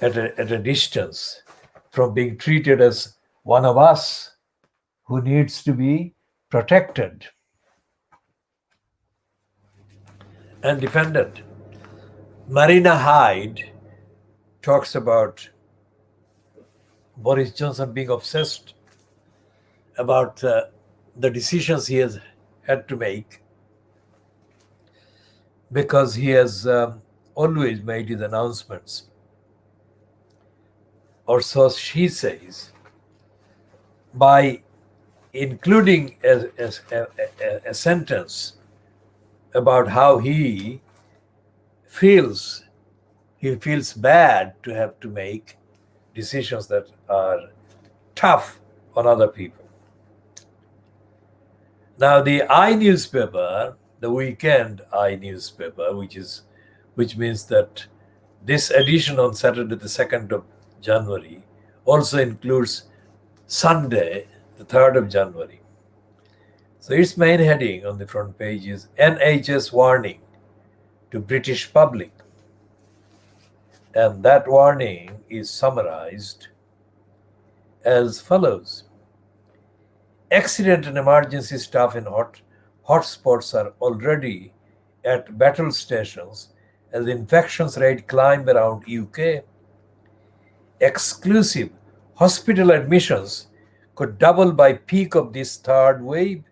at a distance from being treated as one of us who needs to be protected and defended. Marina Hyde talks about Boris Johnson being obsessed about the decisions he has had to make because he has always made his announcements, or so she says, by including a sentence about how he feels bad to have to make decisions that are tough on other people. Now, the I newspaper, the weekend I newspaper, which means that this edition on Saturday, the 2nd of January, also includes Sunday, the 3rd of January. So its main heading on the front page is NHS warning to British public. And that warning is summarized as follows. Accident and emergency staff in hotspots are already at battle stations as infections rate climb around UK. Exclusive hospital admissions could double by peak of this third wave,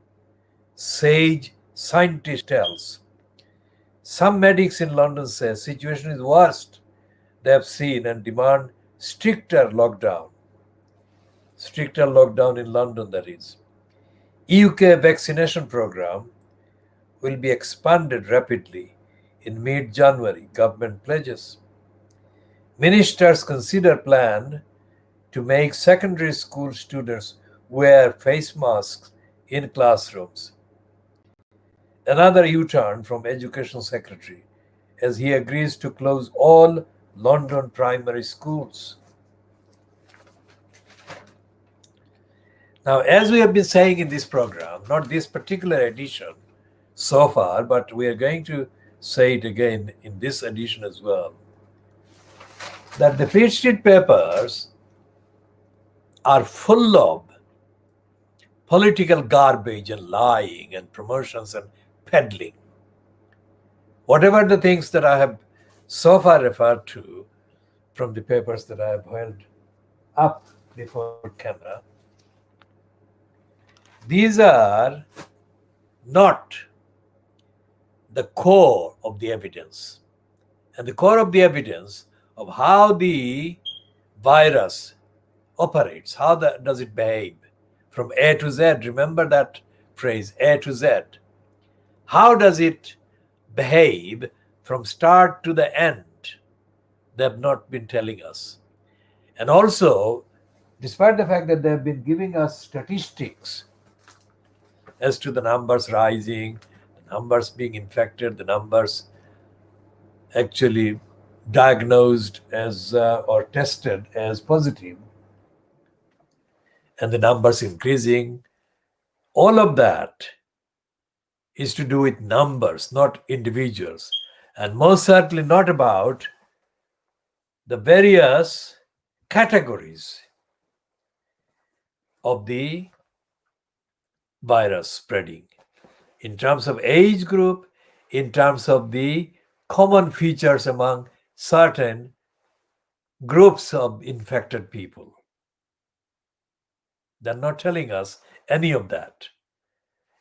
sage scientist tells. Some medics in London say situation is worst they have seen and demand stricter lockdown. Stricter lockdown in London, that is. UK vaccination program will be expanded rapidly in mid-January, government pledges. Ministers consider plan to make secondary school students wear face masks in classrooms. Another U-turn from Education Secretary as he agrees to close all London primary schools. Now, as we have been saying in this program, not this particular edition so far, but we are going to say it again in this edition as well, that the Fleet Street papers are full of political garbage and lying and promotions and peddling. Whatever the things that I have so far referred to from the papers that I have held up before camera, these are not the core of the evidence. And the core of the evidence of how the virus operates, how does it behave from A to Z. Remember that phrase, A to Z. How does it behave from start to the end? They have not been telling us. And also, despite the fact that they have been giving us statistics as to the numbers rising, the numbers being infected, the numbers actually diagnosed as or tested as positive, and the numbers increasing, all of that is to do with numbers, not individuals, and most certainly not about the various categories of the virus spreading in terms of age group, in terms of the common features among certain groups of infected people. They're not telling us any of that.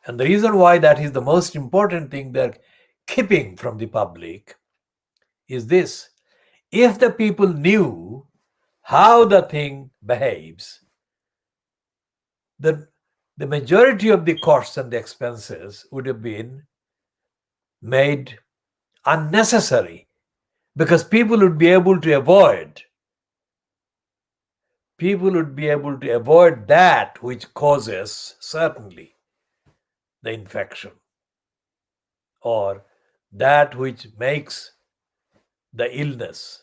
And the reason why that is the most important thing they're keeping from the public is this: if the people knew how the thing behaves, then the majority of the costs and the expenses would have been made unnecessary, because people would be able to avoid that which causes certainly the infection, or that which makes the illness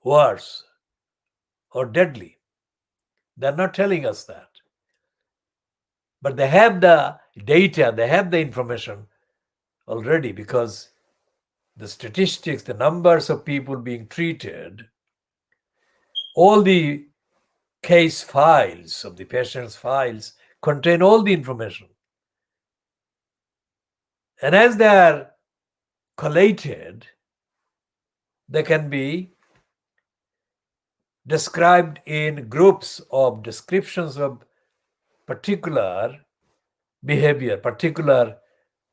worse or deadly. They're not telling us that. But they have the data, they have the information already, because the statistics, the numbers of people being treated, all the case files of the patient's files contain all the information. And as they are collated, they can be described in groups of descriptions of particular behavior, particular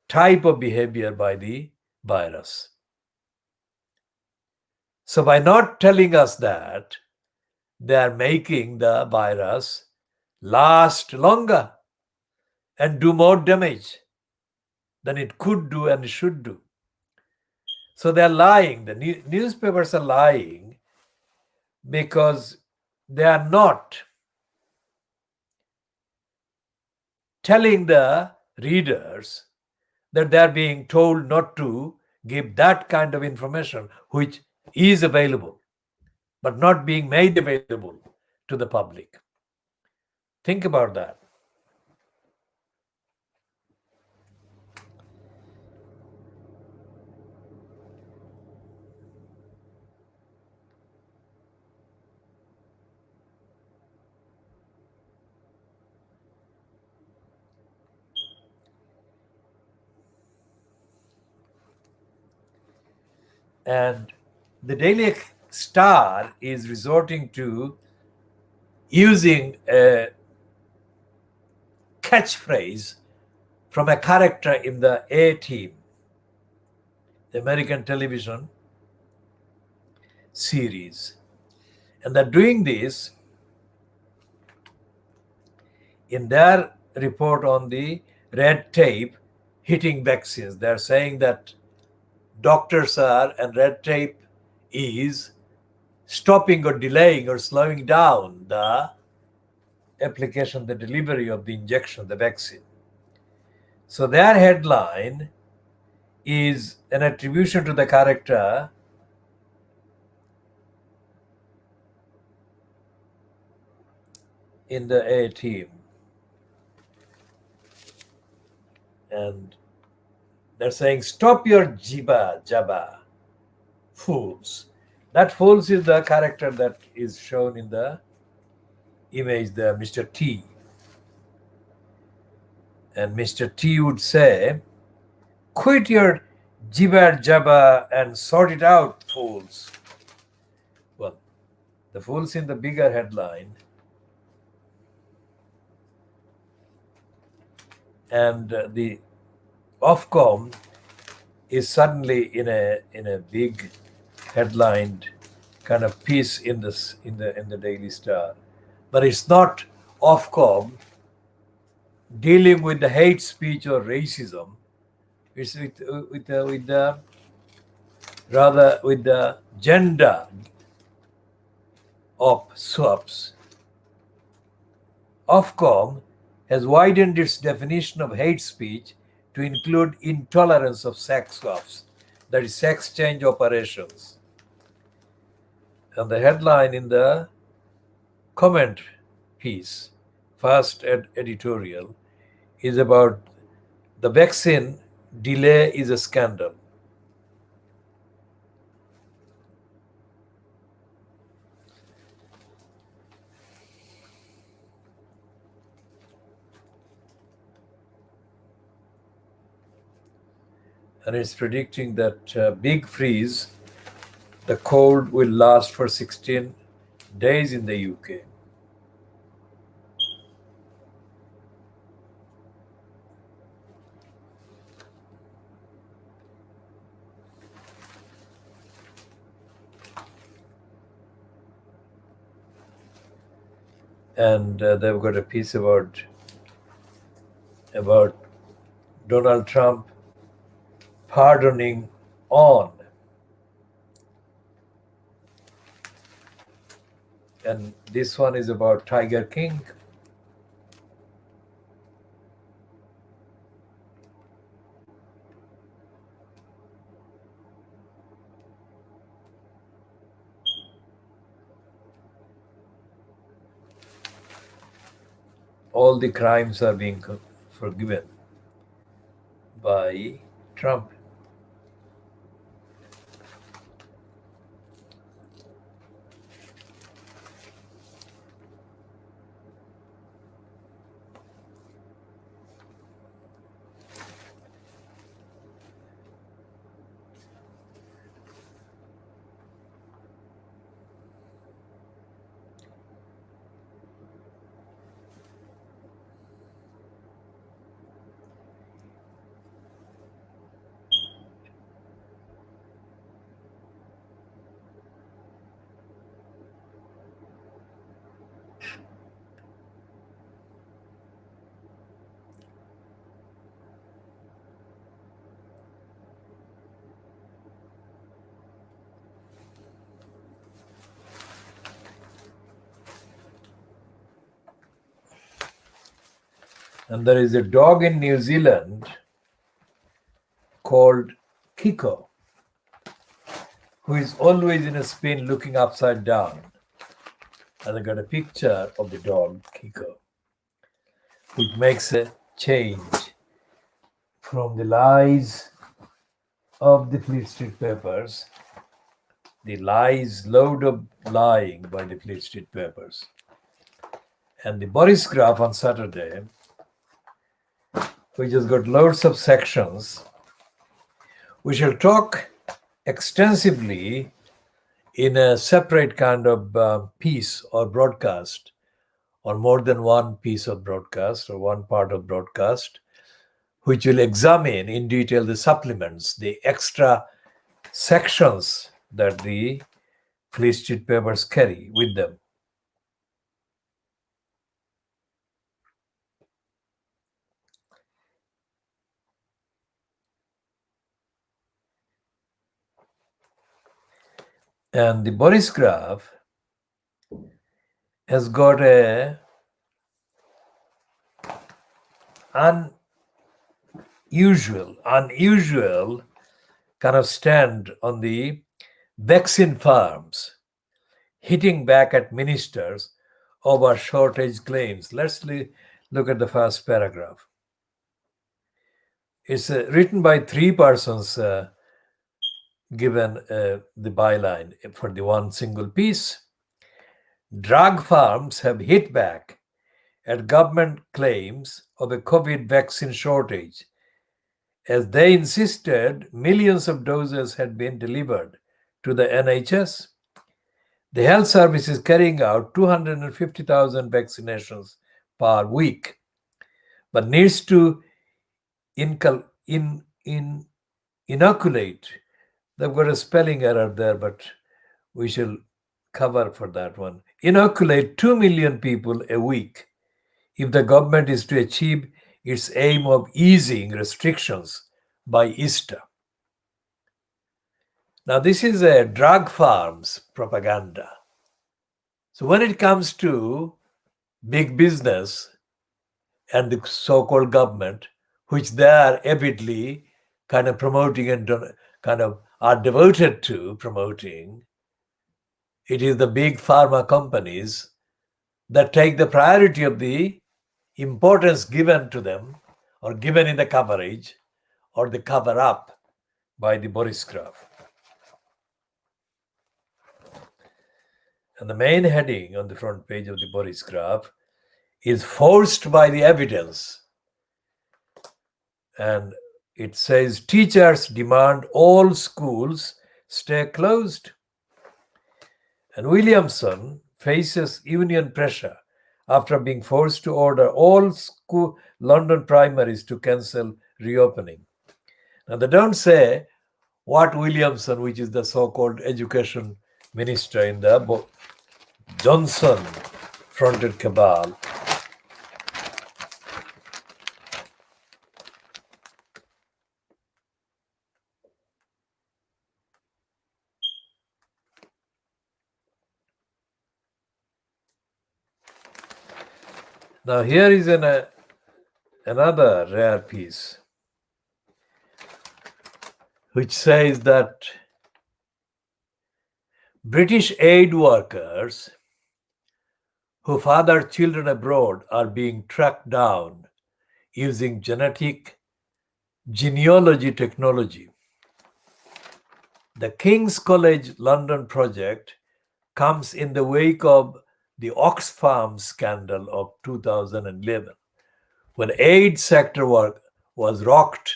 type of behavior by the virus. So by not telling us that, they are making the virus last longer and do more damage than it could do and should do. So they are lying. The newspapers are lying because they are not telling the readers that they are being told not to give that kind of information which is available, but not being made available to the public. Think about that. And the Daily Star is resorting to using a catchphrase from a character in the A Team, the American television series. And they're doing this in their report on the red tape hitting vaccines. They're saying that doctors are, and red tape is stopping or delaying or slowing down the application, the delivery of the injection, the vaccine. So their headline is an attribution to the character in the A Team. And they're saying, stop your jabba, fools. That fools is the character that is shown in the image, the Mr. T. And Mr. T would say, quit your jabba and sort it out, fools. Well, the fools in the bigger headline, and the Ofcom is suddenly in a big headlined kind of piece in the Daily Star, but it's not Ofcom dealing with the hate speech or racism. It's with the gender op swaps. Ofcom has widened its definition of hate speech to include intolerance of sex swaps, that is, sex change operations. And the headline in the comment piece, first editorial, is about the vaccine delay is a scandal. And it's predicting that big freeze, the cold will last for 16 days in the UK. And they've got a piece about Donald Trump pardoning on. And this one is about Tiger King. All the crimes are being forgiven by Trump. And there is a dog in New Zealand called Kiko, who is always in a spin looking upside down. And I got a picture of the dog, Kiko, which makes a change from the lies of the Fleet Street Papers, the lies, load of lying by the Fleet Street Papers, and the Boris graph on Saturday, which has got loads of sections. We shall talk extensively in a separate kind of piece or broadcast, or more than one piece of broadcast or one part of broadcast, which will examine in detail the supplements, the extra sections that the Fleet Street Papers carry with them. And the Boris graph has got a unusual kind of stand on the vaccine farms, hitting back at ministers over shortage claims. Let's look at the first paragraph. It's written by three persons, given the byline for the one single piece. Drug farms have hit back at government claims of a COVID vaccine shortage, as they insisted millions of doses had been delivered to the NHS. The health service is carrying out 250,000 vaccinations per week, but needs to inoculate. They've got a spelling error there, but we shall cover for that one. Inoculate 2 million people a week if the government is to achieve its aim of easing restrictions by Easter. Now, this is a drug farms propaganda. So when it comes to big business and the so-called government, which they are avidly kind of promoting and kind of are devoted to promoting, it is the big pharma companies that take the priority of the importance given to them or given in the coverage or the cover up by the Boris Graph. And the main heading on the front page of the Boris Graph is forced by the evidence. And it says teachers demand all schools stay closed. And Williamson faces union pressure after being forced to order all London primaries to cancel reopening. Now, they don't say what Williamson, which is the so-called education minister in the Johnson-fronted cabal, now here is another rare piece which says that British aid workers who father children abroad are being tracked down using genealogy technology. The King's College London project comes in the wake of the Oxfam scandal of 2011, when aid sector work was rocked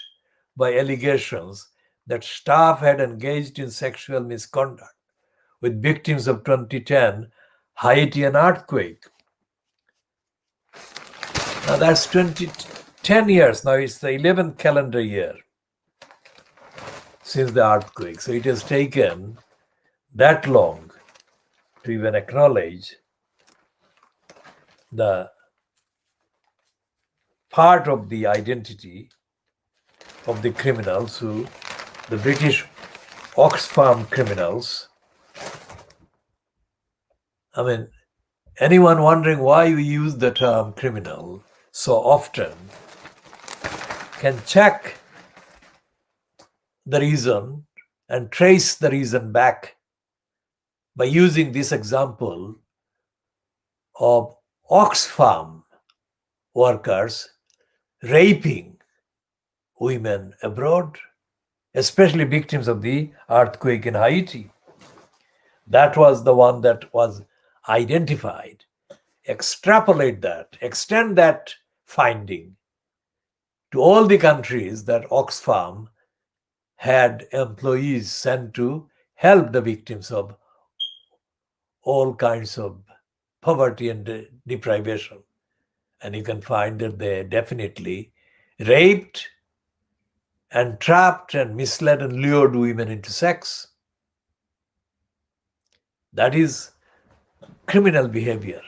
by allegations that staff had engaged in sexual misconduct with victims of 2010 Haitian earthquake. Now that's 10 years. Now it's the 11th calendar year since the earthquake. So it has taken that long to even acknowledge the part of the identity of the criminals who, the British Oxfam criminals. I mean, anyone wondering why we use the term criminal so often can check the reason and trace the reason back by using this example of Oxfam workers raping women abroad, especially victims of the earthquake in Haiti. That was the one that was identified. Extrapolate that, extend that finding to all the countries that Oxfam had employees sent to help the victims of all kinds of poverty and deprivation. And you can find that they definitely raped and trapped and misled and lured women into sex. That is criminal behavior.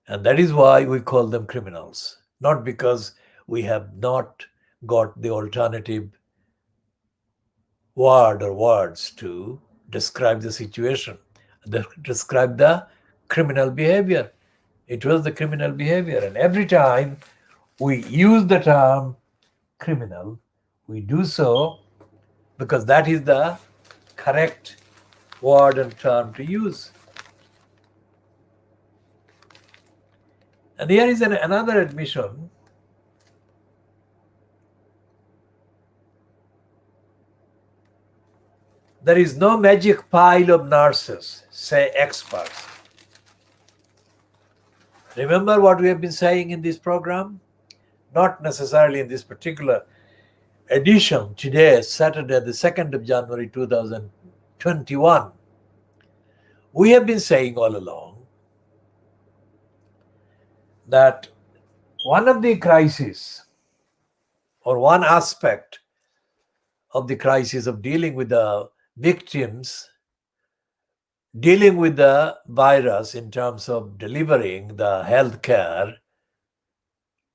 And that is why we call them criminals, not because we have not got the alternative word or words to describe the situation, describe the criminal behavior. It was the criminal behavior. And every time we use the term criminal, we do so because that is the correct word and term to use. And here is another admission. There is no magic pile of nurses, say experts. Remember what we have been saying in this program? Not necessarily in this particular edition. Today, Saturday, the 2nd of January 2021. We have been saying all along that one of the crises or one aspect of the crisis of dealing with the victims, dealing with the virus in terms of delivering the health care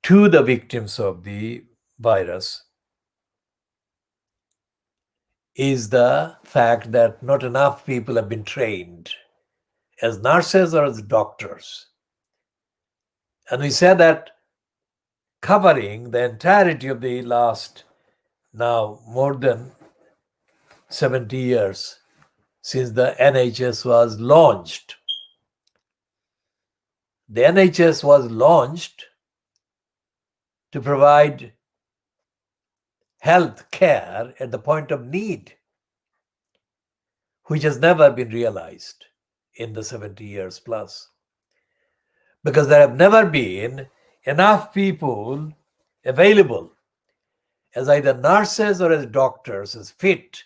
to the victims of the virus is the fact that not enough people have been trained as nurses or as doctors. And we said that covering the entirety of the last now more than 70 years since the NHS was launched. The NHS was launched to provide health care at the point of need, which has never been realized in the 70 years plus. Because there have never been enough people available as either nurses or as doctors, as fit,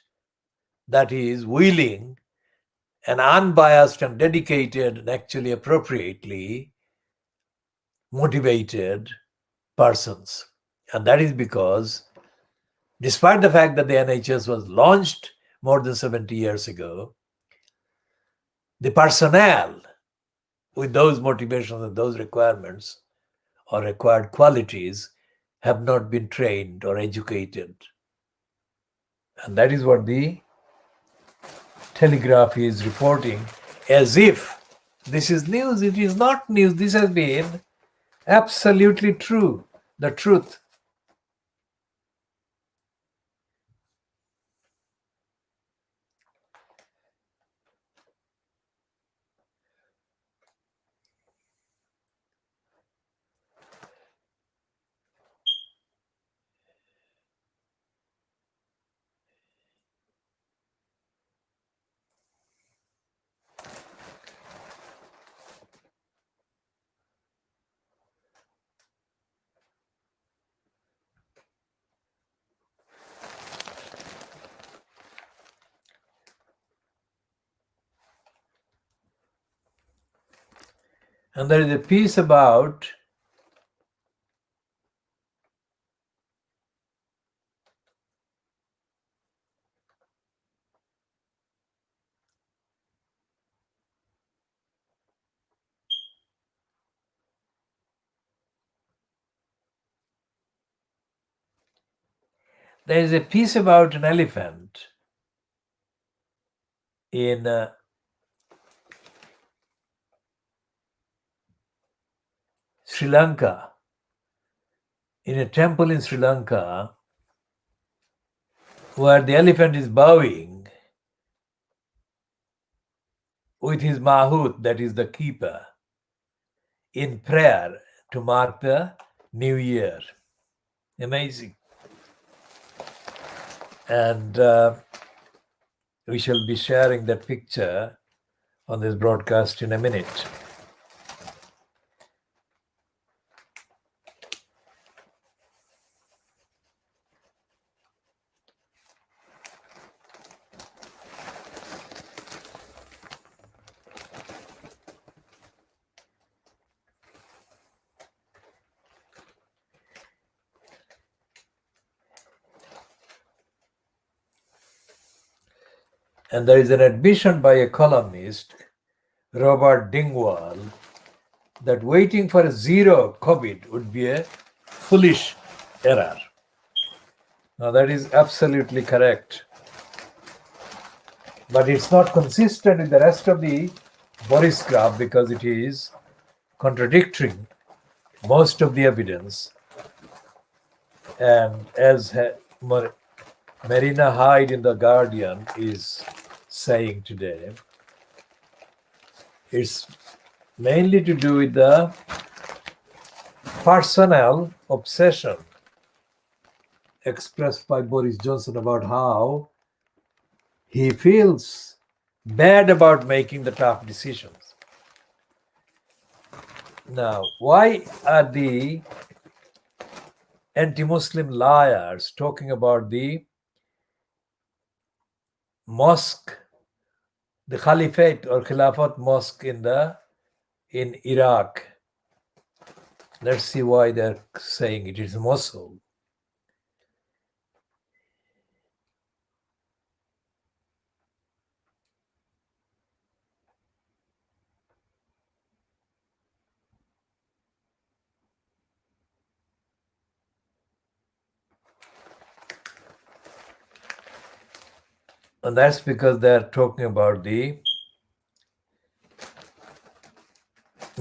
that is, willing and unbiased and dedicated and actually appropriately motivated persons. And that is because, despite the fact that the NHS was launched more than 70 years ago, the personnel with those motivations and those requirements or required qualities have not been trained or educated. And that is what the Telegraph is reporting, as if this is news. It is not news. This has been absolutely true, the truth. And there is a piece about an elephant in Sri Lanka, in a temple in Sri Lanka, where the elephant is bowing with his mahout, that is the keeper, in prayer to mark the new year. Amazing. And we shall be sharing that picture on this broadcast in a minute. And there is an admission by a columnist, Robert Dingwall, that waiting for a zero COVID would be a foolish error. Now, that is absolutely correct. But it's not consistent with the rest of the Boris graph because it is contradicting most of the evidence. And as Marina Hyde in The Guardian is saying today, it's mainly to do with the personal obsession expressed by Boris Johnson about how he feels bad about making the tough decisions. Now, why are the anti-Muslim liars talking about the mosque, the Caliphate or Khilafat mosque in Iraq? Let's see why they're saying it is Mosul. And that's because they're talking about the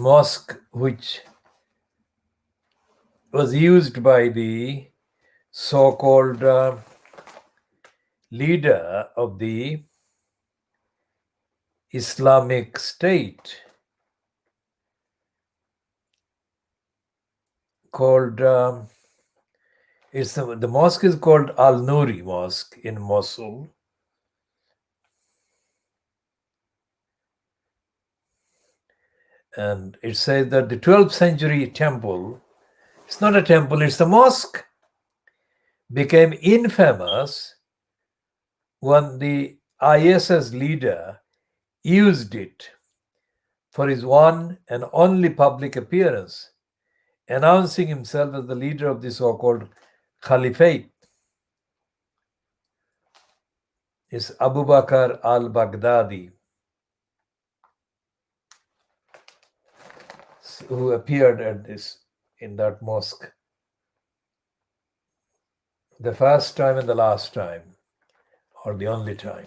mosque which was used by the so-called leader of the Islamic State, called the mosque is called Al Nuri Mosque in Mosul. And it says that the 12th century temple, it's not a temple, it's a mosque, became infamous when the ISS leader used it for his one and only public appearance, announcing himself as the leader of the so-called Caliphate. Is Abu Bakr al-Baghdadi, who appeared in that mosque the first time and the last time, or the only time.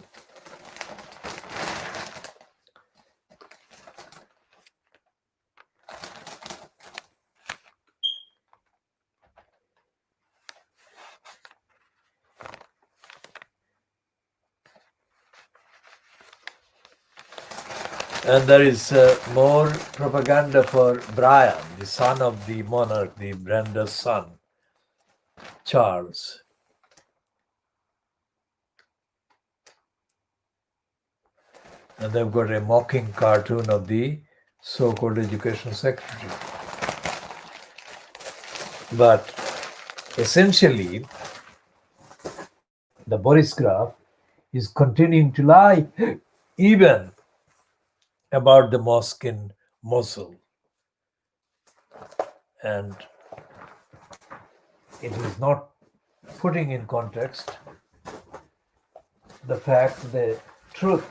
And there is more propaganda for Brian, the son of the monarch, the Brenda's son, Charles. And they've got a mocking cartoon of the so-called education secretary. But essentially, the Boris Graf is continuing to lie even about the mosque in Mosul. And it is not putting in context the fact, the truth,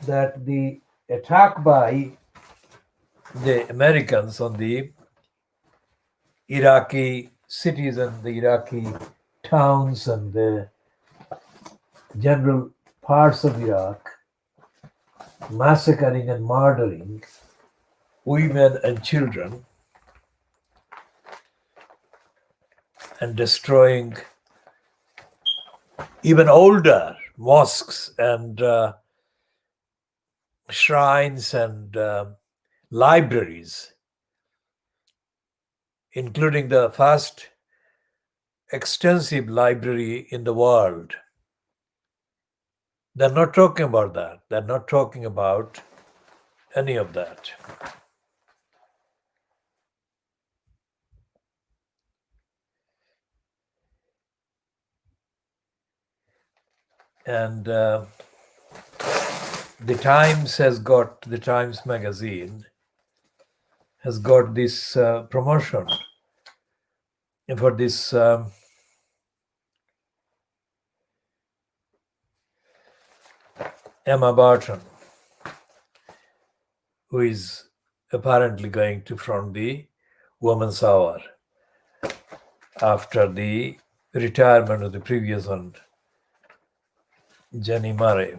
that the attack by the Americans on the Iraqi cities and the Iraqi towns and the general parts of Iraq, massacring and murdering women and children and destroying even older mosques and shrines and libraries, including the first extensive library in the world. They're not talking about that. They're not talking about any of that. And the Times magazine has got this promotion for this Emma Barton, who is apparently going to front the Women's Hour after the retirement of the previous one, Jenny Murray.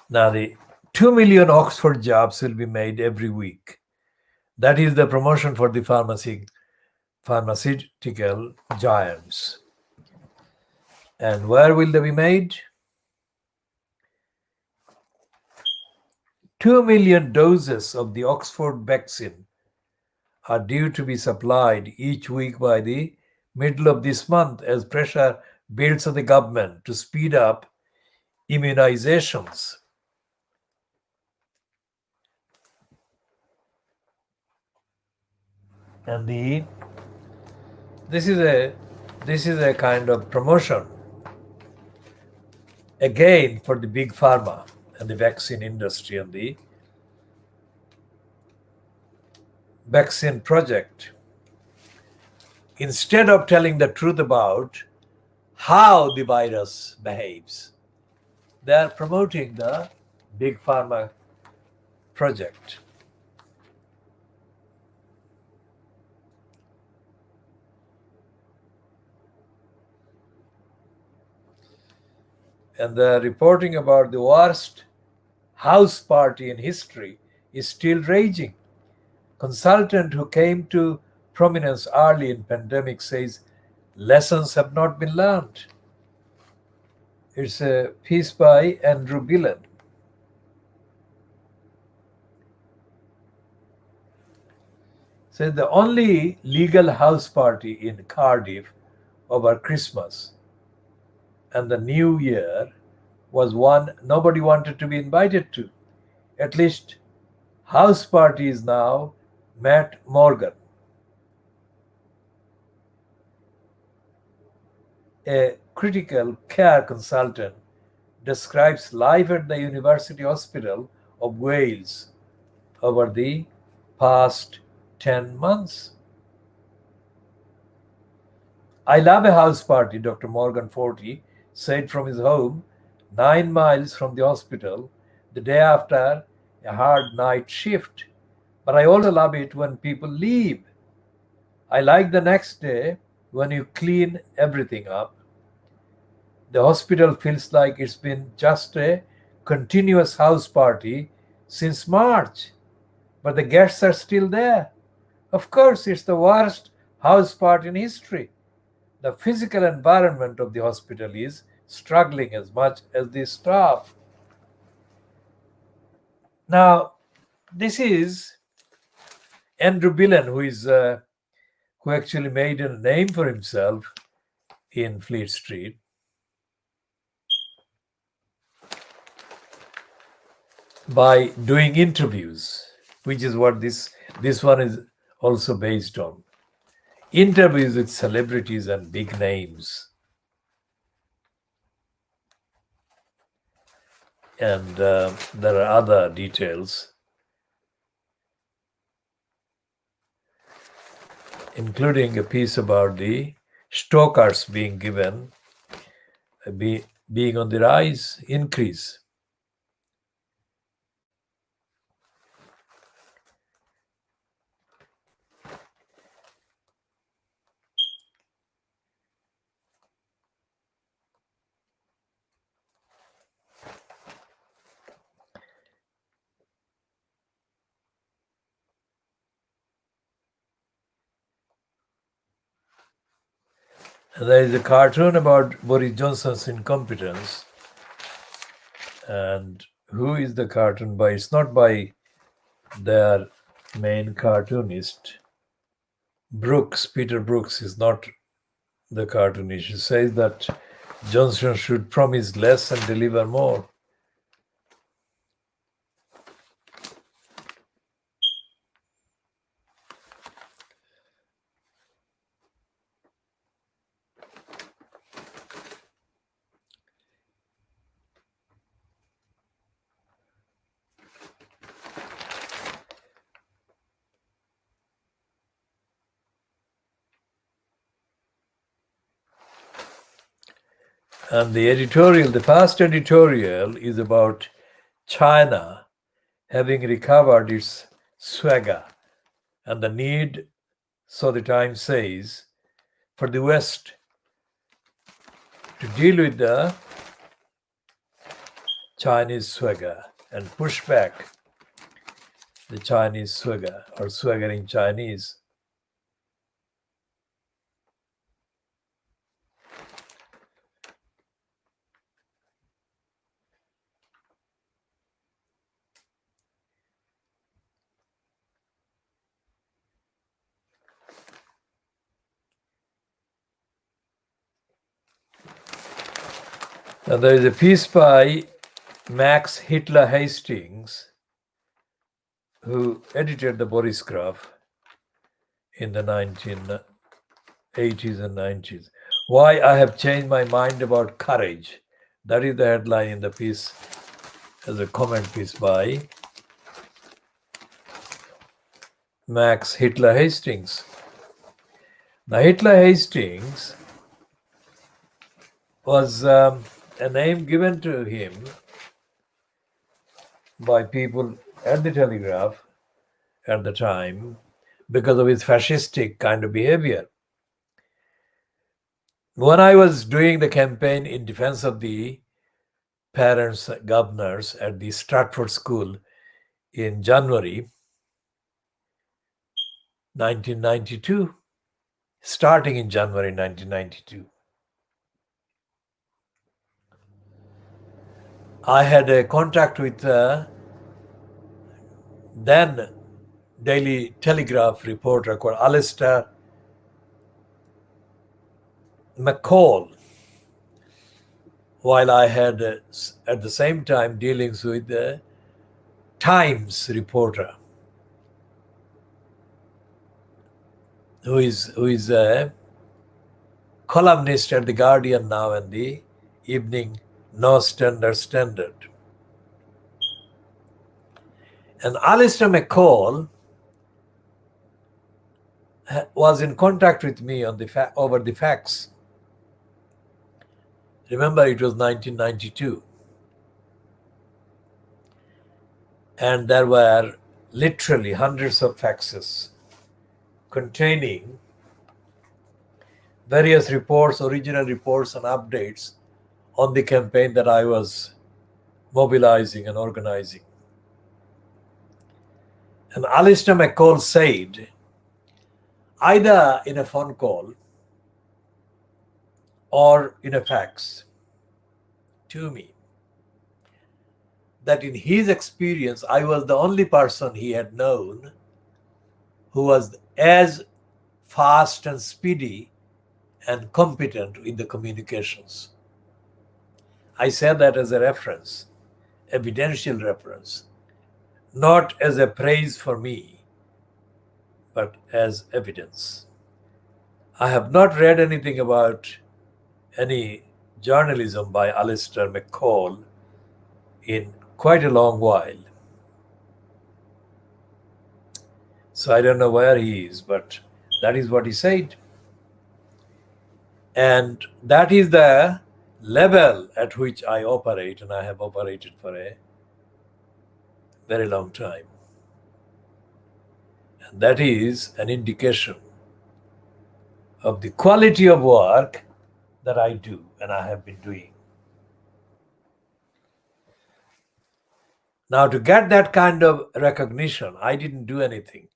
Now, the 2 million Oxford jobs will be made every week. That is the promotion for the pharmaceutical giants. And where will they be made? 2 million doses of the Oxford vaccine are due to be supplied each week by the middle of this month as pressure builds on the government to speed up immunizations. And this is a kind of promotion again for the big pharma and the vaccine industry and the vaccine project. Instead of telling the truth about how the virus behaves, they are promoting the big pharma project. And they're reporting about the worst house party in history is still raging. Consultant who came to prominence early in pandemic says lessons have not been learned. It's a piece by Andrew Billen. Says the only legal house party in Cardiff over Christmas and the New Year was one nobody wanted to be invited to. At least house party is now Matt Morgan, a critical care consultant, describes life at the University Hospital of Wales over the past 10 months. I love a house party, Dr. Morgan 40 said from his home 9 miles from the hospital the day after a hard night shift. But I also love it when people leave. I like the next day when you clean everything up. The hospital feels like it's been just a continuous house party since March, but the guests are still there. Of course, it's the worst house party in history. The physical environment of the hospital is struggling as much as the staff. Now, this is Andrew Billen, who actually made a name for himself in Fleet Street. By doing interviews, which is what this one is also based on. Interviews with celebrities and big names. And there are other details, including a piece about the stokers being given, being on the rise, increase. And there is a cartoon about Boris Johnson's incompetence. And who is the cartoon by? It's not by their main cartoonist. Peter Brooks is not the cartoonist. He says that Johnson should promise less and deliver more. And the first editorial is about China having recovered its swagger and the need, so the Times says, for the West to deal with the Chinese swagger and push back the Chinese swagger or swaggering Chinese. And there is a piece by Max Hitler Hastings, who edited the Boris Graph in the 1980s and 90s. Why I have changed my mind about courage. That is the headline in the piece, as a comment piece by Max Hitler Hastings. Now, Hitler Hastings was a name given to him by people at the Telegraph at the time because of his fascistic kind of behavior. When I was doing the campaign in defense of the parents, governors at the Stratford School in January 1992, starting in January 1992. I had a contact with then Daily Telegraph reporter called Alistair McCall, while I had at the same time dealings with the Times reporter who is a columnist at the Guardian now and the evening No Standard. And Alistair McCall was in contact with me on over the fax. Remember, it was 1992. And there were literally hundreds of faxes containing various reports, original reports, and updates on the campaign that I was mobilizing and organizing. And Alistair McCall said, either in a phone call or in a fax to me, that in his experience, I was the only person he had known who was as fast and speedy and competent in the communications. I say that as a reference, evidential reference, not as a praise for me, but as evidence. I have not read anything about any journalism by Alistair McCall in quite a long while. So I don't know where he is, but that is what he said. And that is the level at which I operate, and I have operated for a very long time. And that is an indication of the quality of work that I do and I have been doing. Now, to get that kind of recognition, I didn't do anything.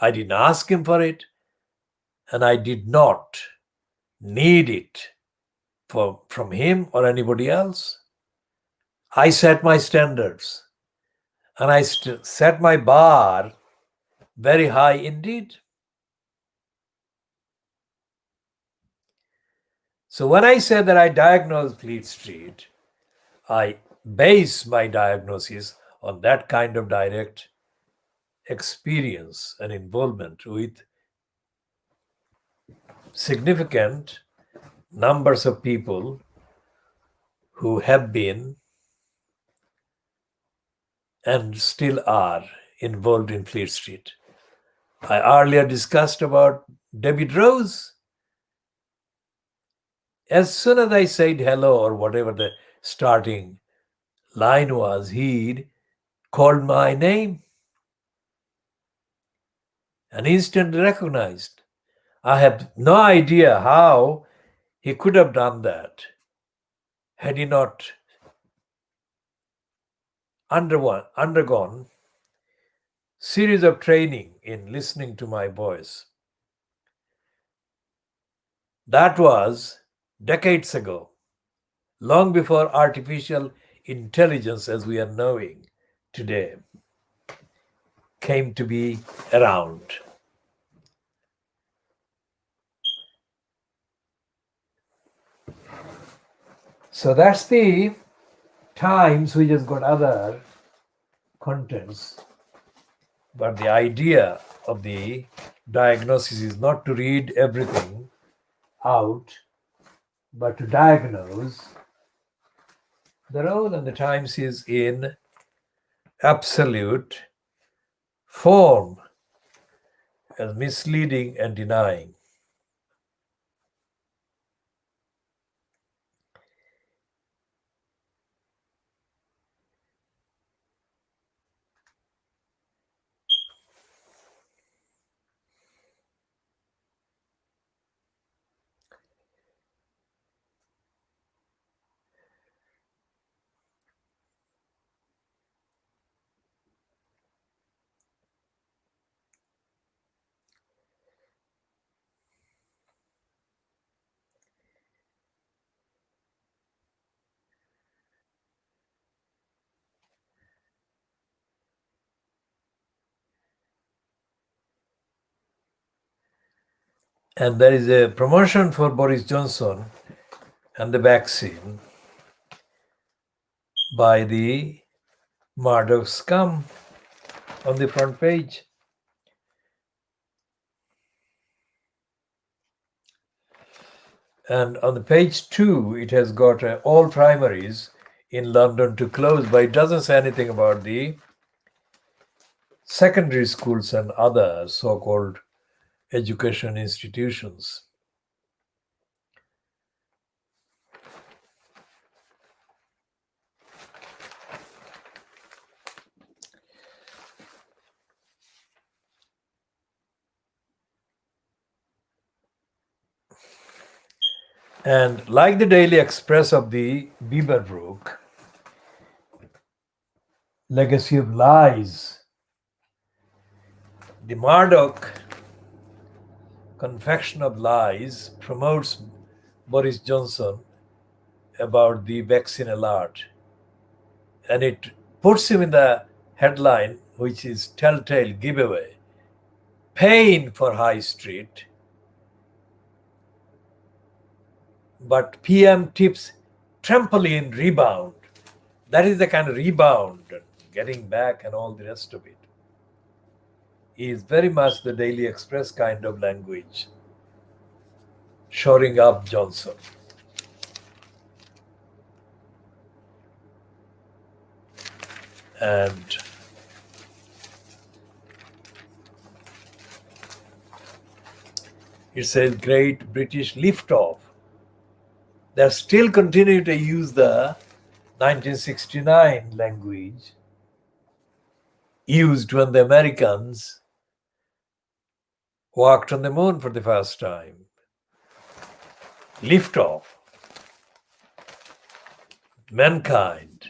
I didn't ask him for it, and I did not need it from him or anybody else. I set my standards, and I set my bar very high indeed. So when I say that I diagnosed Fleet Street, I base my diagnosis on that kind of direct experience and involvement with significant numbers of people who have been and still are involved in Fleet Street. I earlier discussed about David Rose. As soon as I said hello or whatever the starting line was, he called my name and instantly recognized. I have no idea how he could have done that had he not undergone series of training in listening to my voice. That was decades ago, long before artificial intelligence as we are knowing today came to be around. So that's the Times, which has got other contents. But the idea of the diagnosis is not to read everything out, but to diagnose the role. And the Times is in absolute form as misleading and denying. And there is a promotion for Boris Johnson and the vaccine by the Murdoch scum on the front page. And on the page 2, it has got all primaries in London to close, but it doesn't say anything about the secondary schools and other so-called education institutions. And like the Daily Express of the Beaverbrook, legacy of lies, the Murdoch confection of lies promotes Boris Johnson about the vaccine alert. And it puts him in the headline, which is telltale giveaway. Pain for High Street, but PM tips trampoline rebound. That is the kind of rebound, getting back and all the rest of it. Is very much the Daily Express kind of language, shoring up Johnson. And it says Great British Liftoff. They're still continuing to use the 1969 language used when the Americans walked on the moon for the first time. Liftoff. Mankind.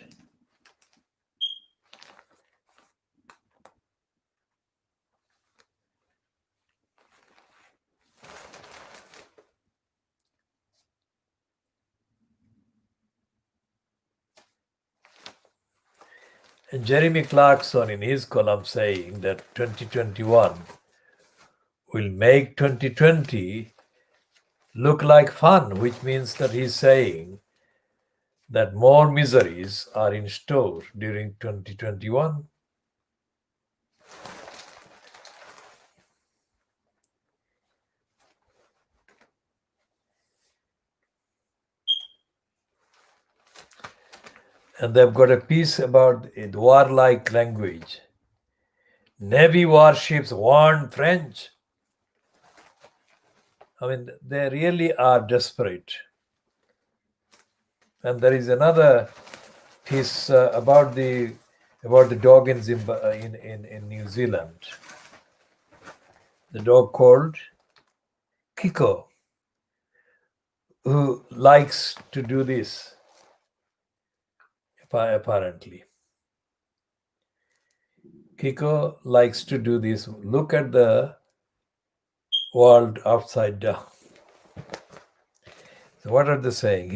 And Jeremy Clarkson in his column saying that 2021 will make 2020 look like fun, which means that he's saying that more miseries are in store during 2021. And they've got a piece about the warlike language. Navy warships warn French. I mean, they really are desperate. And there is another piece about the dog in New Zealand. The dog called Kiko, who likes to do this, apparently. Kiko likes to do this. Look at the world upside down. So what are they saying?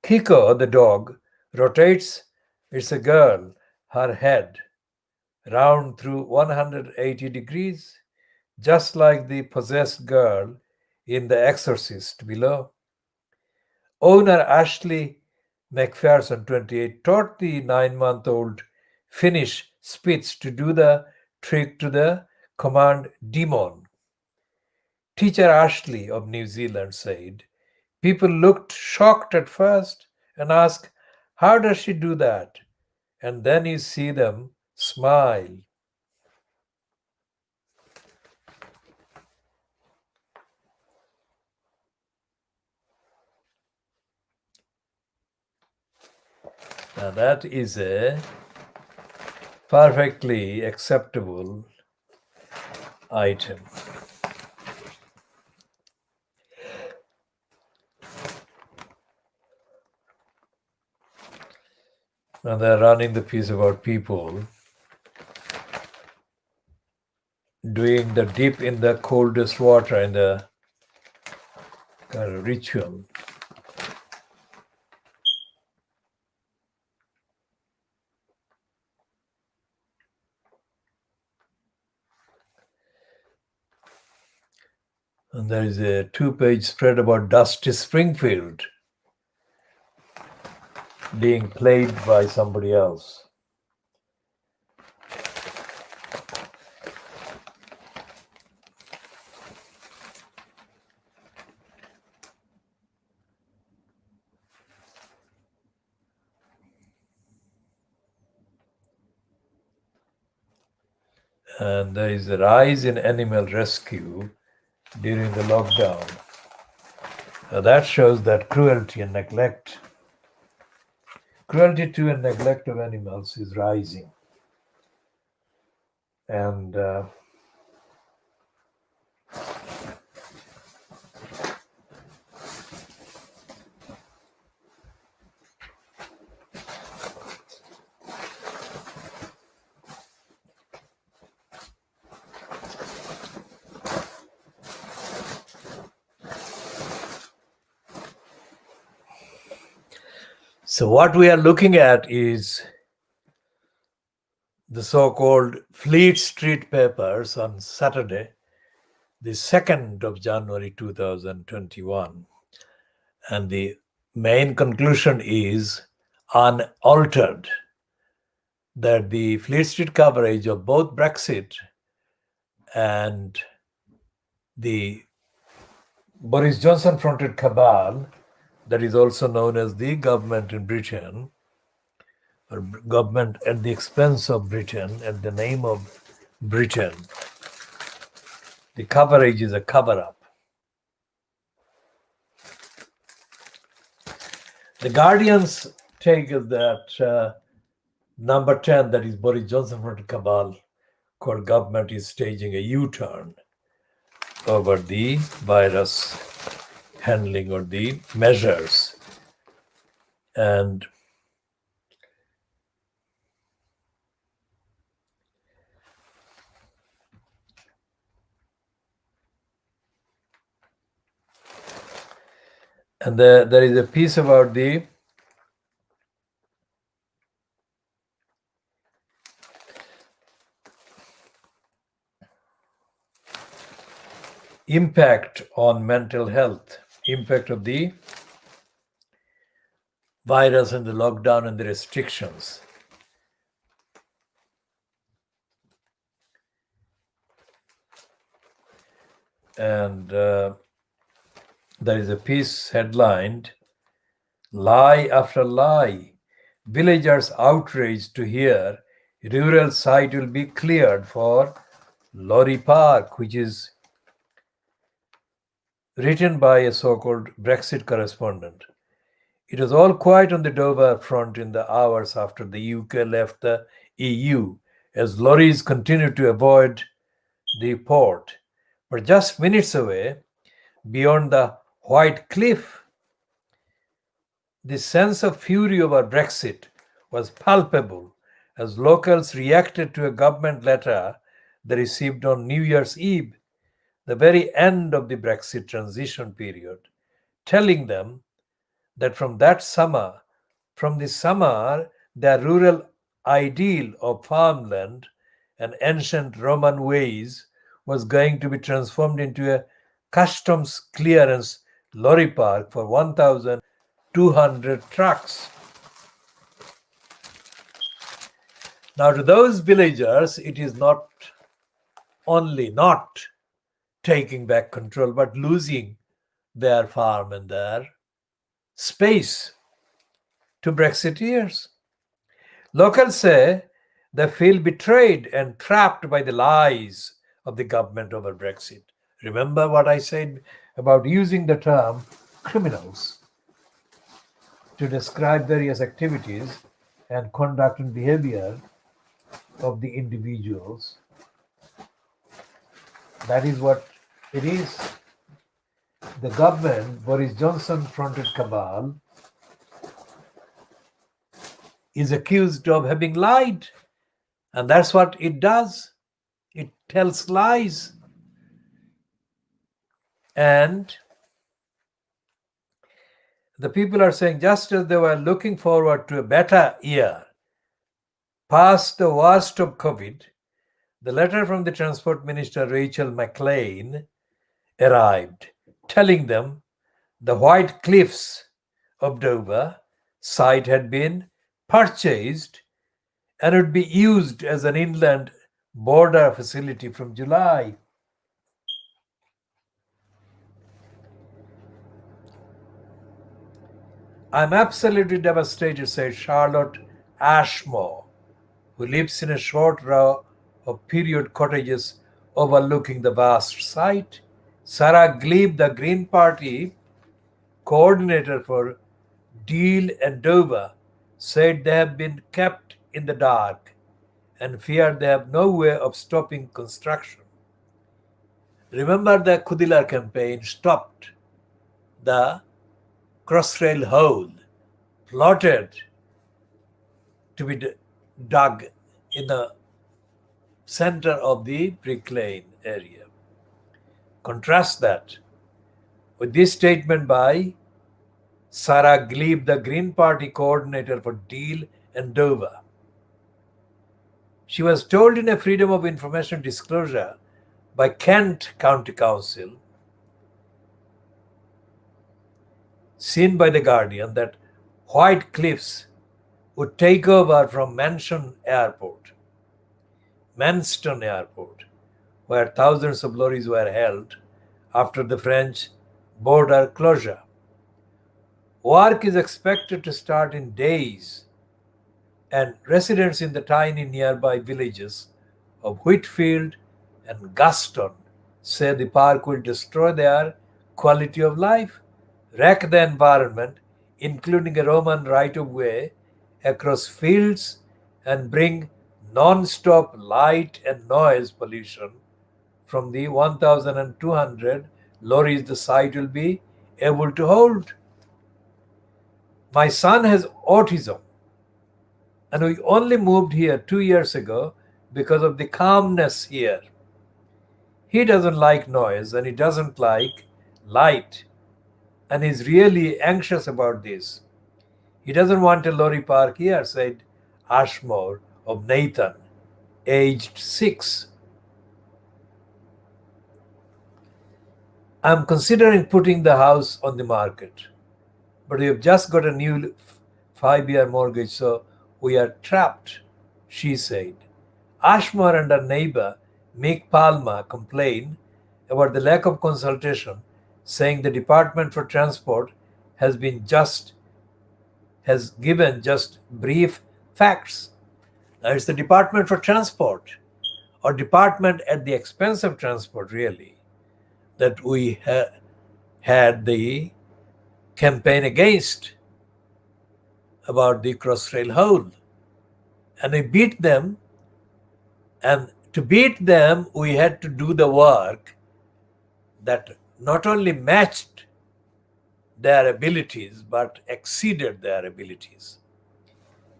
Kiko, the dog, rotates, it's a girl, her head, round through 180 degrees, just like the possessed girl in The Exorcist below. Owner Ashley McPherson, 28, taught the 9-month-old Finnish Spitz to do the trick to the command demon. Teacher Ashley of New Zealand said, people looked shocked at first and asked, how does she do that? And then you see them smile. Now that is a perfectly acceptable item. And they're running the piece about people doing the dip in the coldest water in the kind of ritual. And there is a 2-page spread about Dusty Springfield being played by somebody else. And there is a rise in animal rescue during the lockdown. That shows that cruelty to and neglect of animals is rising. And so what we are looking at is the so-called Fleet Street Papers on Saturday, the 2nd of January 2021. And the main conclusion is unaltered, that the Fleet Street coverage of both Brexit and the Boris Johnson fronted cabal, that is also known as the government in Britain, or government at the expense of Britain, at the name of Britain. The coverage is a cover-up. The Guardian's take is that number 10, that is Boris Johnson fronted cabal, called government is staging a U-turn over the virus handling or the measures. And there is a piece about the impact on mental health, impact of the virus and the lockdown and the restrictions. And there is a piece headlined, "Lie After Lie. Villagers outraged to hear rural site will be cleared for lorry park," which is written by a so-called Brexit correspondent. It was all quiet on the Dover front in the hours after the UK left the EU, as lorries continued to avoid the port. But just minutes away, beyond the White Cliff, the sense of fury over Brexit was palpable as locals reacted to a government letter they received on New Year's Eve, the very end of the Brexit transition period, telling them that from the summer, their rural ideal of farmland and ancient Roman ways was going to be transformed into a customs clearance lorry park for 1,200 trucks. Now, to those villagers, it is not only not taking back control, but losing their farm and their space to Brexiteers. Locals say they feel betrayed and trapped by the lies of the government over Brexit. Remember what I said about using the term criminals to describe various activities and conduct and behavior of the individuals. That is what it is. The government, Boris Johnson fronted cabal, is accused of having lied. And that's what it does. It tells lies. And the people are saying, just as they were looking forward to a better year, past the worst of COVID, the letter from the Transport Minister Rachel Maclean arrived, telling them the white cliffs of Dover site had been purchased and would be used as an inland border facility from July. I'm absolutely devastated, said Charlotte Ashmore, who lives in a short row of period cottages overlooking the vast site. Sarah Glebe, the Green Party coordinator for Deal and Dover, said they have been kept in the dark and fear they have no way of stopping construction. Remember the Khoodeelaar campaign stopped the crossrail hole plotted to be dug in the center of the brick lane area. Contrast that with this statement by Sarah Glebe, the Green Party coordinator for Deal and Dover. She was told in a Freedom of Information disclosure by Kent County Council, seen by The Guardian, that White Cliffs would take over from Manston Airport, where thousands of lorries were held after the French border closure. Work is expected to start in days, and residents in the tiny nearby villages of Whitfield and Guston say the park will destroy their quality of life, wreck the environment, including a Roman right of way across fields, and bring non stop light and noise pollution from the 1,200 lorries the site will be able to hold. My son has autism, and we only moved here 2 years ago because of the calmness here. He doesn't like noise and he doesn't like light, and he's really anxious about this. He doesn't want a lorry park here, said Ashmore of Nathan, aged 6. I'm considering putting the house on the market, but we have just got a new 5-year mortgage, so we are trapped, she said. Ashmore and her neighbor, Mick Palmer, complained about the lack of consultation, saying the Department for Transport has given just brief facts. Now it's the Department for Transport, or department at the expense of transport, really, that we had the campaign against about the crossrail hole. And we beat them, and to beat them, we had to do the work that not only matched their abilities but exceeded their abilities.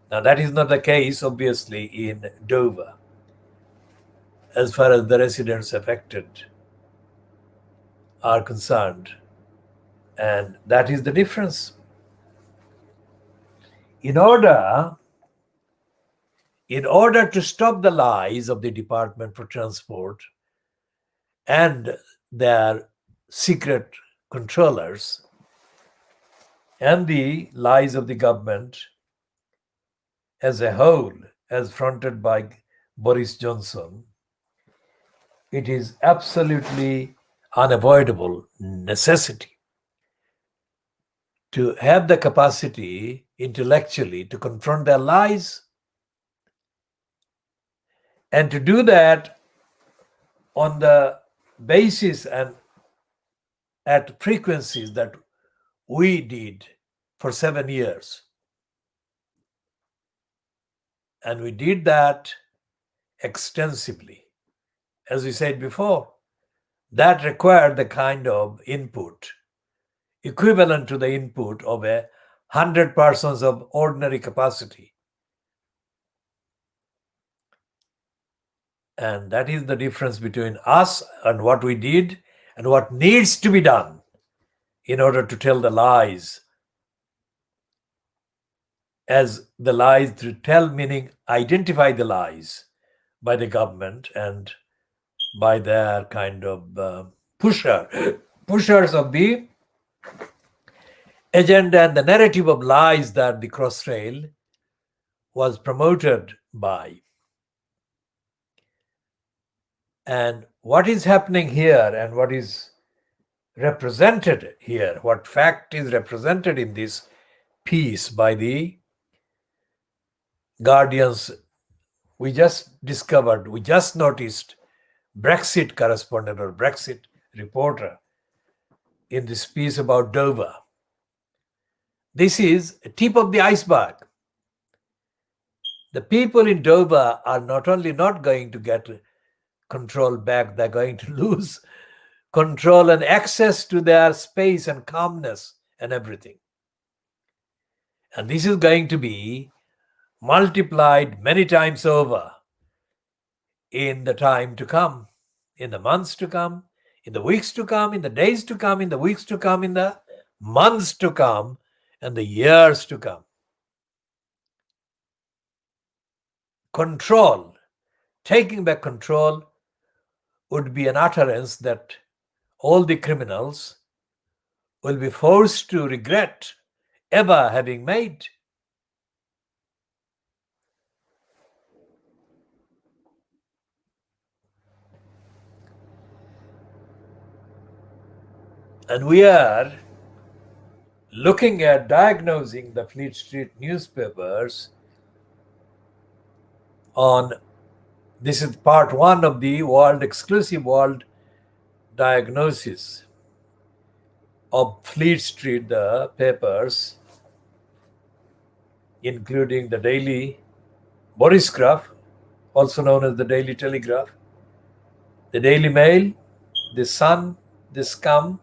Now, that is not the case, obviously, in Dover, as far as the residents affected are concerned. And that is the difference. In order to stop the lies of the Department for Transport and their secret controllers and the lies of the government as a whole, as fronted by Boris Johnson, it is absolutely unavoidable necessity to have the capacity intellectually to confront their lies, and to do that on the basis and at frequencies that we did for 7 years. And we did that extensively. As we said before, that required the kind of input equivalent to the input of 100 persons of ordinary capacity. And that is the difference between us and what we did and what needs to be done in order to tell the lies. As the lies to tell, meaning identify the lies by the government and by their kind of pushers of the agenda and the narrative of lies that the Crossrail was promoted by. And what is happening here and what is represented here, what fact is represented in this piece by the Guardian's, we just noticed Brexit correspondent or Brexit reporter in this piece about Dover. This is a tip of the iceberg. The people in Dover are not only not going to get control back, they're going to lose control and access to their space and calmness and everything. And this is going to be multiplied many times over in the time to come, in the months to come, in the weeks to come, in the days to come, in the weeks to come, in the months to come, and the years to come. Control, taking back control, would be an utterance that all the criminals will be forced to regret ever having made. And we are looking at diagnosing the Fleet Street newspapers on, this is part one of the exclusive world diagnosis of Fleet Street, the papers, including the Daily Borisgraph, also known as the Daily Telegraph, the Daily Mail, the Sun, the Scum,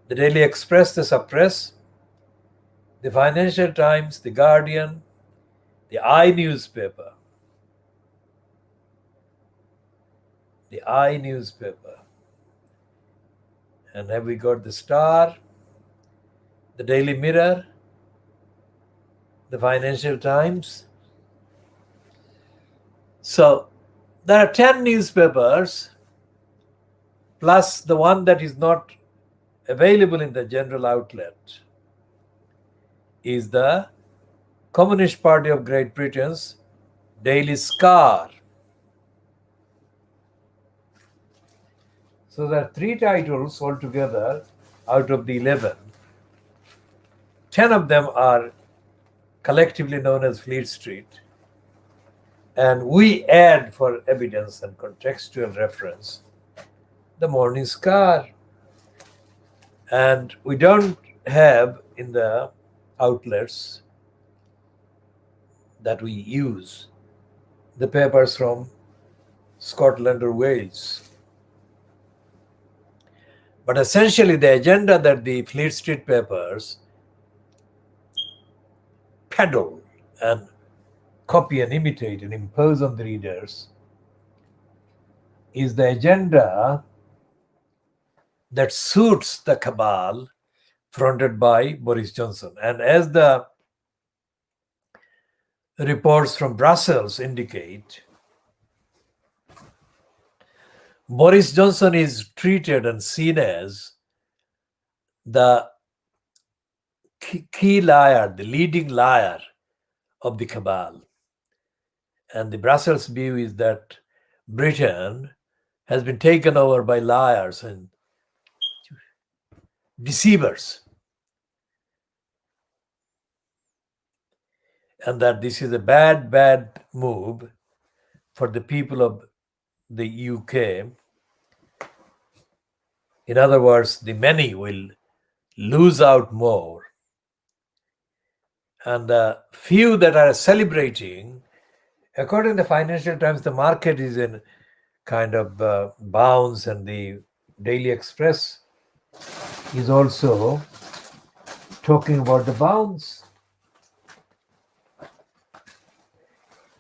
the Daily Express, the Suppress, the Financial Times, the Guardian, the I newspaper, and have we got the Star, the Daily Mirror, the Financial Times? So there are 10 newspapers plus the one that is not available in the general outlet is the Communist Party of Great Britain's Daily Scar. So there are 3 titles altogether out of the 11. 10 of them are collectively known as Fleet Street. And we add, for evidence and contextual reference, the Morning Scar. And we don't have in the outlets that we use the papers from Scotland or Wales. But essentially the agenda that the Fleet Street papers peddle and copy and imitate and impose on the readers is the agenda that suits the cabal fronted by Boris Johnson. And as the reports from Brussels indicate, Boris Johnson is treated and seen as the key liar, the leading liar of the cabal. And the Brussels view is that Britain has been taken over by liars and deceivers, and that this is a bad move for the people of the UK. In other words, the many will lose out more, and the few that are celebrating, according to the Financial Times, the market is in kind of bounce, and the Daily Express is also talking about the bounce,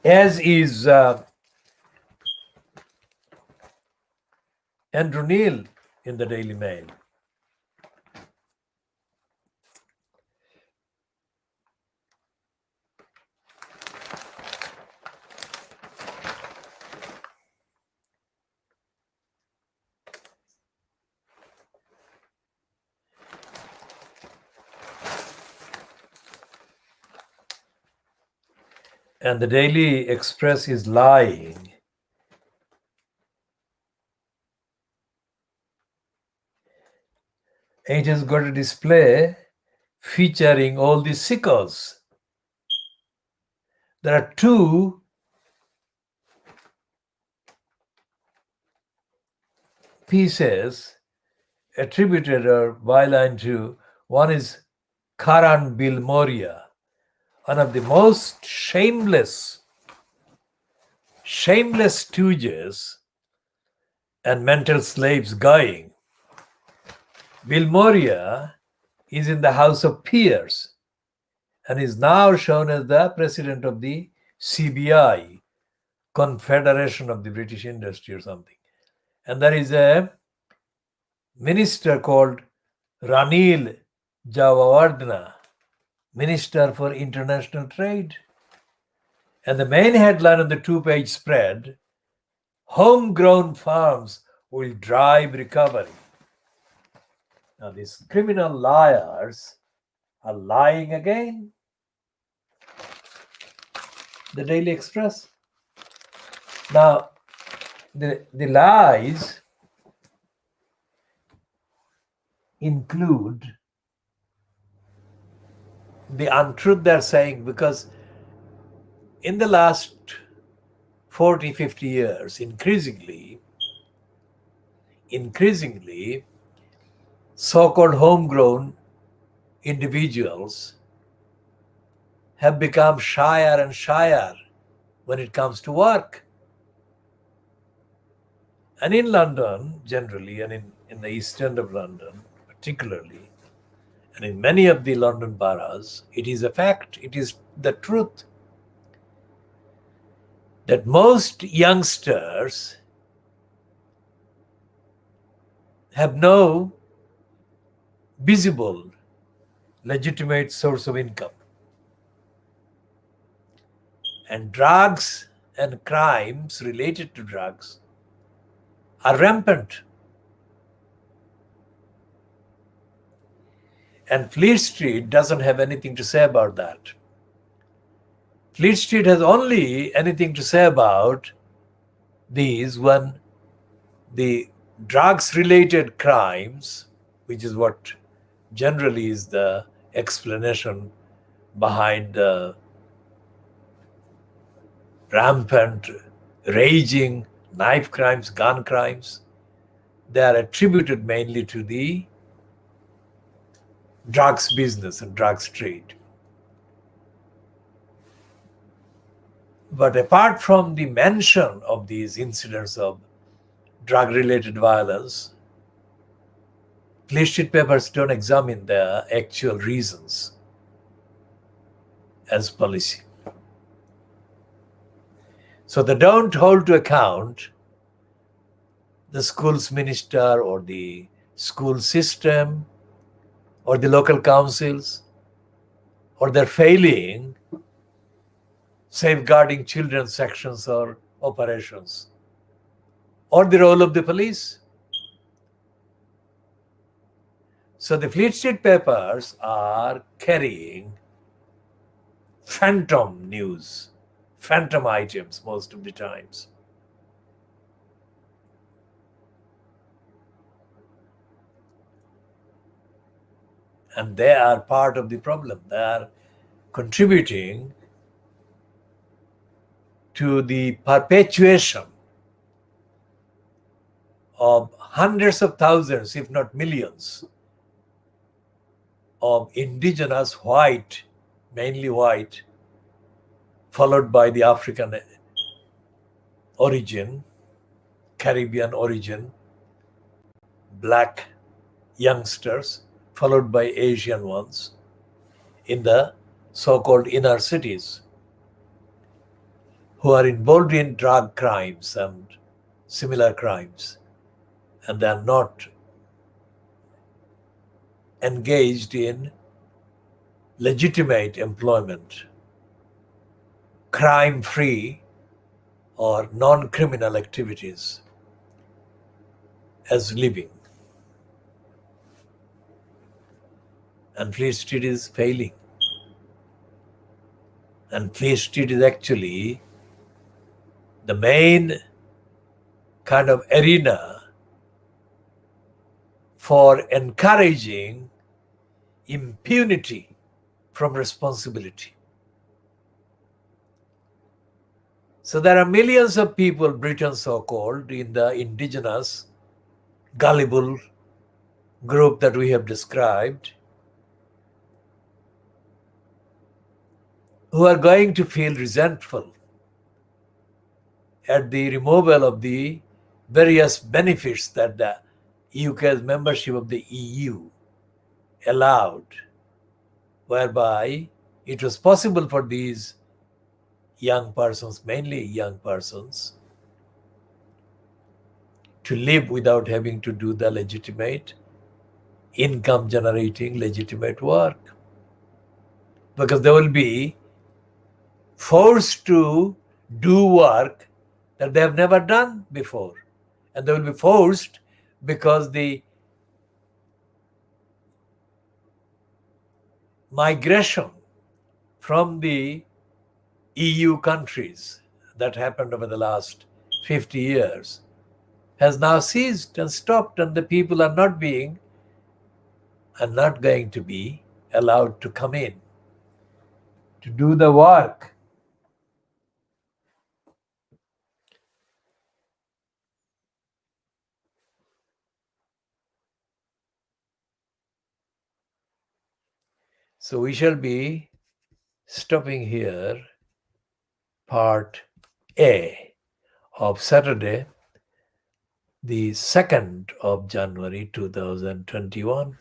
as is Andrew Neil in the Daily Mail. and the Daily Express is lying. It has got a display featuring all the sickos. There are two pieces attributed or byline to. One is Karan Bill Moria, one of the most shameless stooges and mental slaves going. Bill Moria is in the House of Peers and is now shown as the president of the CBI, Confederation of the British Industry or something. And there is a minister called Ranil Javawardena, Minister for International Trade. And the main headline on the two-page spread, homegrown farms will drive recovery. Now these criminal liars are lying again. The Daily Express. Now, the lies include the untruth they're saying, because in the last 40, 50 years, increasingly, so-called homegrown individuals have become shyer and shyer when it comes to work. And in London, generally, and in the east end of London, particularly, and in many of the London boroughs, it is a fact, it is the truth, that most youngsters have no visible, legitimate source of income. And drugs and crimes related to drugs are rampant. And Fleet Street doesn't have anything to say about that. Fleet Street has only anything to say about these when the drugs-related crimes, which is what generally is the explanation behind the rampant, raging knife crimes, gun crimes, they are attributed mainly to the drugs business and drugs trade. But apart from the mention of these incidents of drug-related violence, Fleet Street papers don't examine the actual reasons as policy. So they don't hold to account the schools minister or the school system or the local councils, or their failing safeguarding children sections or operations, or the role of the police. So the Fleet Street papers are carrying phantom news, phantom items most of the times. And they are part of the problem. They are contributing to the perpetuation of hundreds of thousands, if not millions, of indigenous white, mainly white, followed by the African origin, Caribbean origin, black youngsters, followed by Asian ones, in the so-called inner cities, who are involved in drug crimes and similar crimes, and they are not engaged in legitimate employment, crime-free or non-criminal activities as living. And Fleet Street is failing. And Free Street is actually the main kind of arena for encouraging impunity from responsibility. So there are millions of people, Britain so-called, in the indigenous, gullible group that we have described, who are going to feel resentful at the removal of the various benefits that the UK's membership of the EU allowed, whereby it was possible for these young persons, mainly young persons, to live without having to do the legitimate income generating legitimate work, because they will be forced to do work that they have never done before, and they will be forced because the migration from the EU countries that happened over the last 50 years has now ceased and stopped, and the people are not going to be allowed to come in to do the work. So we shall be stopping here part A of Saturday, the 2nd of January 2021.